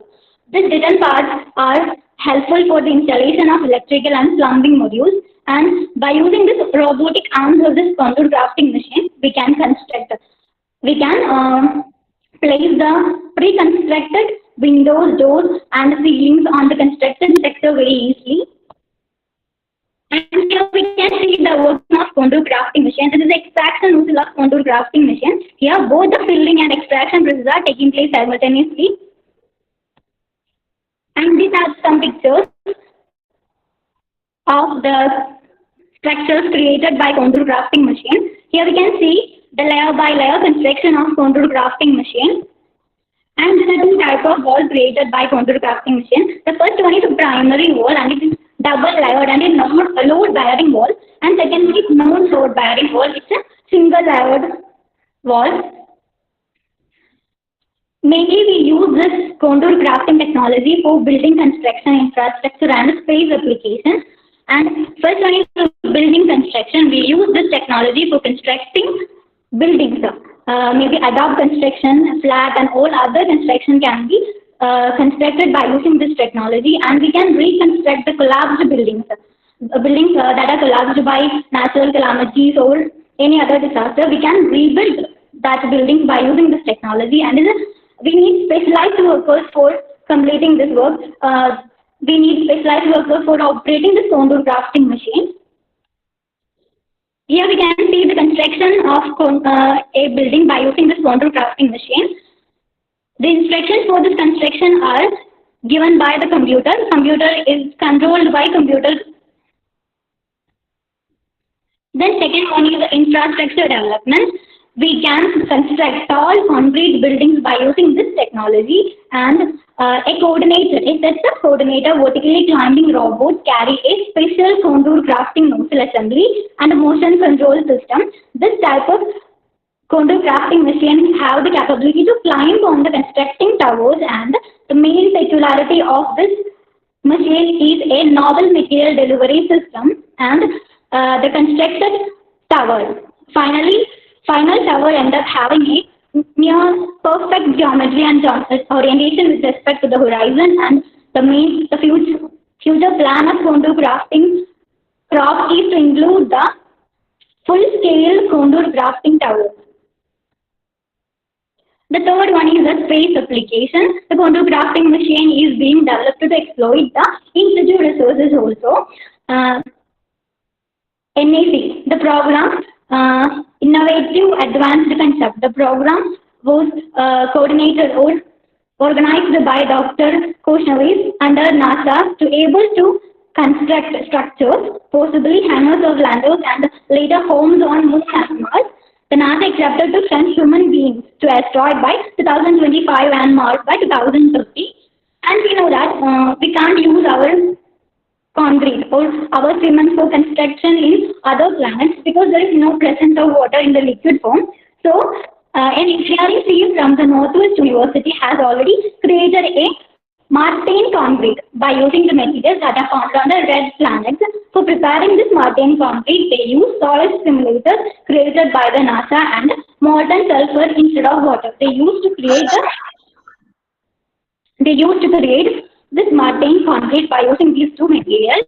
Speaker 8: These hidden parts are helpful for the installation of electrical and plumbing modules, and by using this robotic arms of this contour grafting machine, we can place the pre-constructed windows, doors and ceilings on the constructed sector very easily. And here we can see the working of contour grafting machine. This is the extraction nozzle of contour grafting machine. Here both the filling and extraction processes are taking place simultaneously. And these are some pictures of the structures created by contour grafting machine. Here we can see the layer by layer construction of contour grafting machine. And these are two types of walls created by contour grafting machine. The first one is a primary wall, and it is double layered and is not a load bearing wall. And secondly, is non-load bearing wall. It's a single layered wall. Mainly we use this contour grafting technology for building construction, infrastructure and space applications. And first one is building construction. We use this technology for constructing buildings. Maybe adobe construction, flat and all other construction can be constructed by using this technology, and we can reconstruct the collapsed buildings. Buildings that are collapsed by natural calamities or any other disaster, we can rebuild that building by using this technology. And we need specialized workers for completing this work. We need specialized workers for operating this contour grafting machine. Here we can see the construction of a building by using this contour crafting machine. The instructions for this construction are given by the computer. Computer is controlled by computer. Then second one is the infrastructure development. We can construct tall concrete buildings by using this technology, and a coordinator, a set of coordinator vertically climbing robots carry a special contour crafting nozzle assembly and a motion control system. This type of contour crafting machines have the capability to climb on the constructing towers, and the main peculiarity of this machine is a novel material delivery system and the constructed tower. Final tower ends up having a near perfect geometry and orientation with respect to the horizon, and the future plan of contour crafting craft is to include the full-scale contour crafting tower. The third one is the space application. The contour crafting machine is being developed to exploit the in-situ resources also. NAC, the program Innovative Advanced Concept. The program was coordinated or organized by Dr. Koshnawis under NASA to able to construct structures, possibly hangars of landers and later homes on Moon and Mars. The NASA accepted to send human beings to asteroid by 2025 and Mars by 2030. And we know that we can't use our concrete or our cement for construction in other planets because there is no presence of water in the liquid form. So, an engineering team from the Northwest University has already created a Martian concrete by using the materials that are found on the red planets. For preparing this Martian concrete, they use solid simulators created by the NASA and molten sulfur instead of water. They used to create this Martian concrete by using these two materials.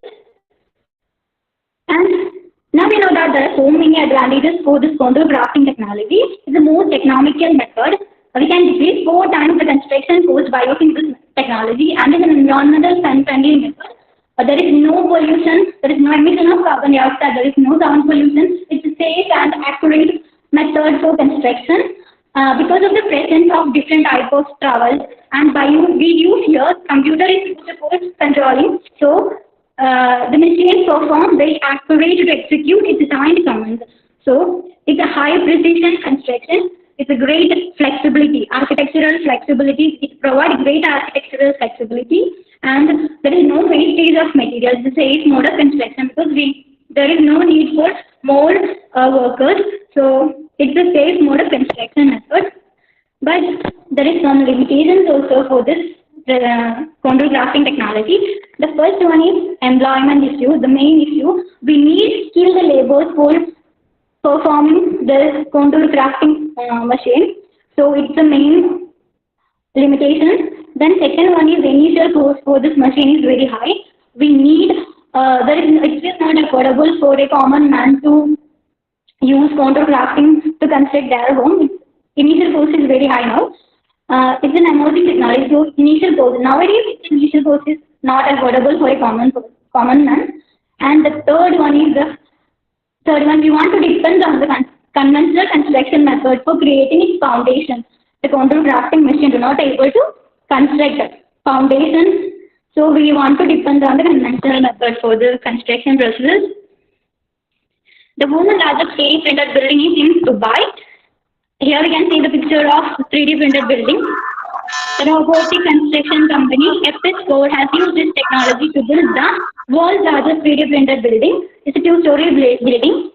Speaker 8: And now we know that there are so many advantages for this contour crafting technology. It's a more economical method. We can decrease 4 times the construction cost by using this technology, and it's an environmental friendly method. There is no pollution, there is no emission of carbon dioxide, there is no sound pollution. It's a safe and accurate method for construction. Because of the presence of different types of travels, and we use here computer is used for controlling. So the machine performs very accurate to execute its assigned commands. So it's a high precision construction. It's a great flexibility, architectural flexibility. It provides great architectural flexibility, and there is no wastage of materials. It's a safe mode of construction because there is no need for more workers. So it's a safe mode of construction method. But there is some limitations also for this contour crafting technology. The first one is employment issue. The main issue, we need skilled laborers for performing the contour crafting machine. So it's the main limitation. Then second one is the initial cost for this machine is very high. We need it is not affordable for a common man to use contour crafting to construct their home. Initial cost is very high now. It's an emerging technology, so initial cost nowadays initial cost is not affordable for a common man. And the third one, we want to depend on the conventional construction method for creating its foundation. The contour crafting machine do not able to construct foundations, so we want to depend on the conventional method for the construction process. The world's largest 3D printed building is in Dubai. Here we can see the picture of 3D printed building. The robotic construction company FS4 has used this technology to build the world's largest 3D printed building. It's a 2-story building.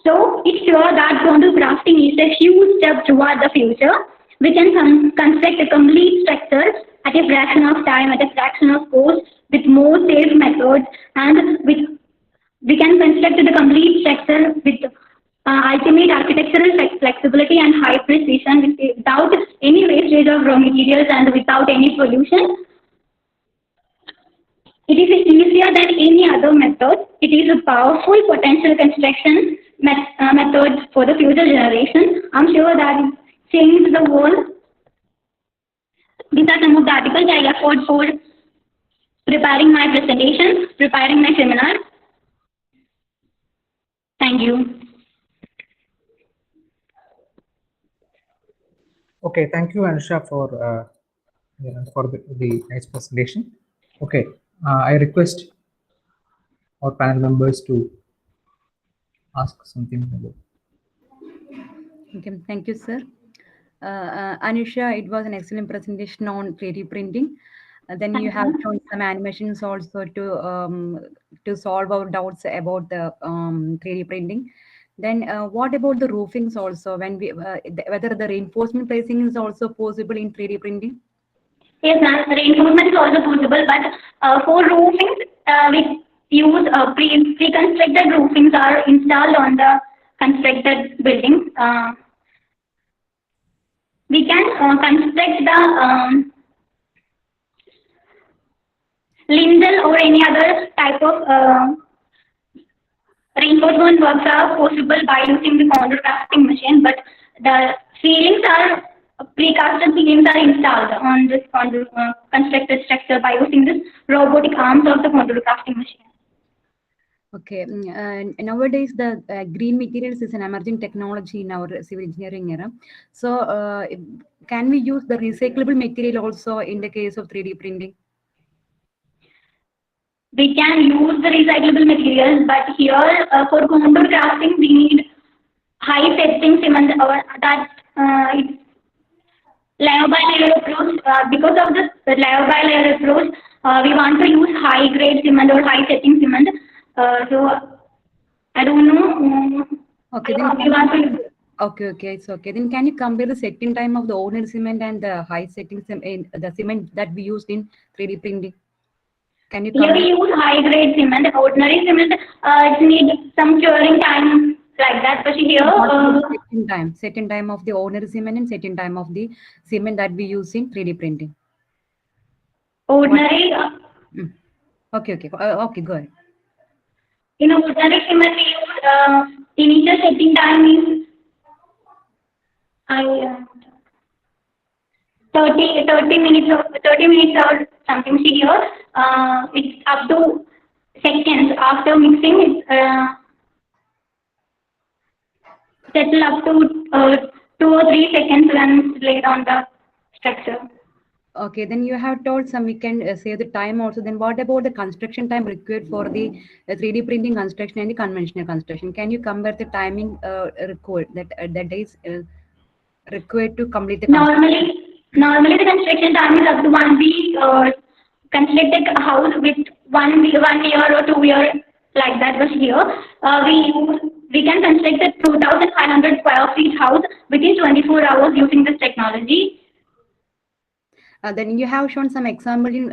Speaker 8: So it's sure that contour crafting is a huge step toward the future. We can construct a complete structure at a fraction of time, at a fraction of cost, with more safe methods, and we can construct the complete structure with ultimate architectural flexibility and high precision without any wastage of raw materials and without any pollution. It is easier than any other method. It is a powerful potential construction method for the future generation. I'm sure that it changed the world. These are some of the articles I afford for preparing my presentation, preparing my seminar. Thank you.
Speaker 2: Okay, thank you, Anusha, for the nice presentation. Okay, I request our panel members to ask something about.
Speaker 3: Okay, thank you, sir. Anusha, it was an excellent presentation on 3D printing. Then you have shown some animations also to solve our doubts about the 3D printing. Then what about the roofings also? When whether the reinforcement placing is also possible in 3D printing?
Speaker 8: Yes, ma'am. Reinforcement is also possible, but for roofings, we use pre-constructed roofings are installed on the constructed buildings. We can construct the lintel or any other type of reinforcement works are possible by using the contour casting machine, but the ceilings are precasted ceilings are installed on this constructed structure by using this robotic arms of the contour casting machine.
Speaker 3: Okay. Nowadays, the green materials is an emerging technology in our civil engineering era. So, can we use the recyclable material also in the case of 3D printing?
Speaker 8: We can use the recyclable materials, but here for contour casting, we need high setting cement or that it's layer by layer approach. Because of this layer by layer approach, we want to use high grade cement or high setting cement. So I don't know.
Speaker 3: Okay, okay, it's okay. Then can you compare the setting time of the ordinary cement and the high setting cement, the cement that we used in 3D printing? Can you
Speaker 8: Here we use high grade cement. Ordinary cement, it needs some curing time like that. But here,
Speaker 3: setting time of the ordinary cement and setting time of the cement that we use in 3D printing.
Speaker 8: Ordinary.
Speaker 3: Okay, okay, go ahead.
Speaker 8: In ordinary cement, we use initial setting time is 30 minutes or something. See here, it's up to seconds after mixing. Settle up to 2 or 3 seconds when it's laid on the structure.
Speaker 3: Okay, then you have told some we can save the time also. Then what about the construction time required for the 3D printing construction and the conventional construction? Can you compare the timing required that is required to complete the construction?
Speaker 8: Normally the construction time is up to 1 week. Constructed a house with 1 year or 2 years like that. But here we can construct a 2,500 square feet house within 24 hours using this technology.
Speaker 3: Then you have shown some examples in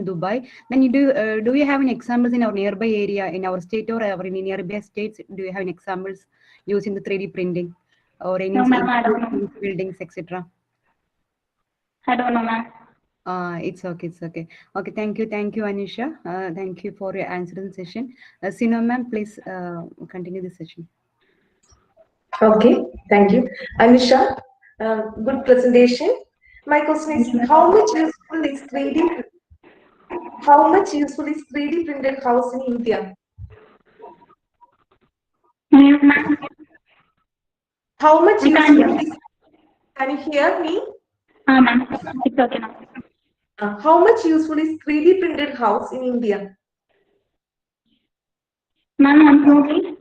Speaker 3: Dubai. Then you do you have any examples in our nearby area, in our state or in nearby states? Do you have any examples using the 3D printing or any buildings, etc.?
Speaker 8: I don't know, ma'am.
Speaker 3: It's okay. Okay, thank you, Anusha. Thank you for your answering session. CENM ma'am, please continue the session.
Speaker 5: Okay, thank you, Anusha. Good presentation. My question is, how much useful is 3D? How much useful is 3D printed house in India?
Speaker 8: Yes, ma'am.
Speaker 5: How much useful is? Can you hear me?
Speaker 8: Ma'am, it's okay now.
Speaker 5: How much useful is 3D printed house in India?
Speaker 8: Ma'am, once more, please.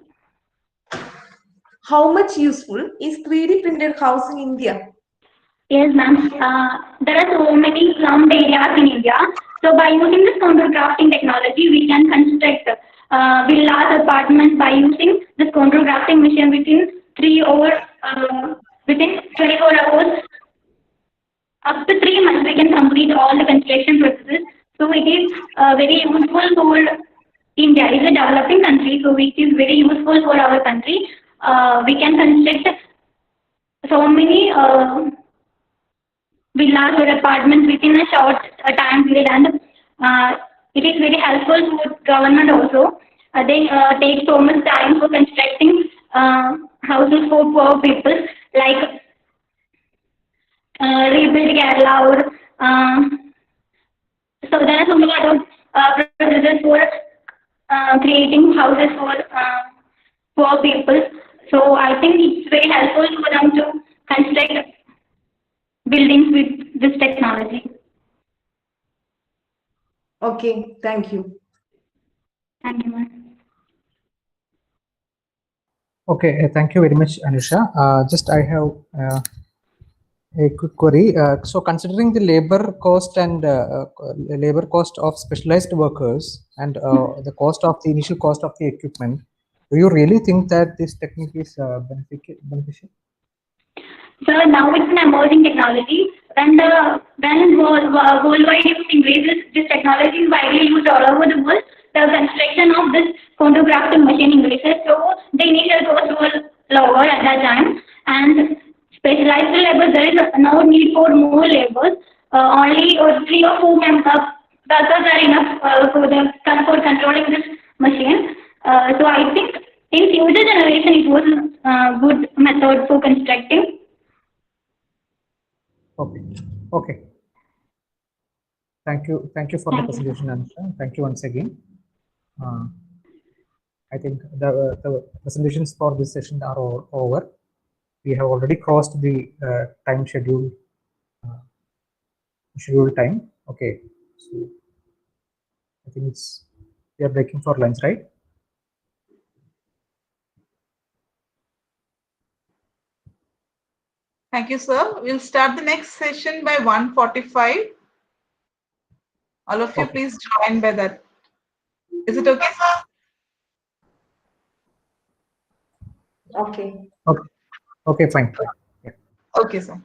Speaker 5: How much useful is 3D printed house in India?
Speaker 8: Yes, ma'am. There are so many slum areas in India. So by using this contour crafting technology, we can construct villas, apartments by using this contour crafting machine within 24 hours. Up to 3 months, we can complete all the construction processes. So it is very useful for India. It's a developing country, so it is very useful for our country. We can construct so many villas or apartments within a short time period, and it is very helpful for government also. They take so much time for constructing houses for poor people, like rebuild Kerala or so there are so many other processes for creating houses for poor people. So I think it's very helpful for them to construct buildings with this technology.
Speaker 5: Okay, thank you.
Speaker 8: Thank you, ma'am.
Speaker 2: Okay, thank you very much, Anusha. Just I have a quick query. So considering the labor cost and labor cost of specialized workers and the cost of the initial cost of the equipment, do you really think that this technique is beneficial?
Speaker 8: So now it's an emerging technology. When worldwide use increases, this technology is widely used all over the world. The construction of this photographic machine increases, so the initial cost was lower at that time. And specialized labor, there is no need for more labors. Only 3 or 4 workers are enough for controlling this machine. So I think in future generation it was a good method for constructing.
Speaker 2: Okay. Okay. Thank you. Thank you for the presentation, Anusha. Thank you once again. I think the presentations for this session are all over. We have already crossed the time schedule time. Okay. So I think we are breaking for lunch, right?
Speaker 1: Thank you, sir. We'll start the next session by 1:45. All of you, please join by that. Is it okay, sir?
Speaker 5: Okay.
Speaker 2: Okay. Okay. Fine. Fine. Yeah.
Speaker 1: Okay, sir.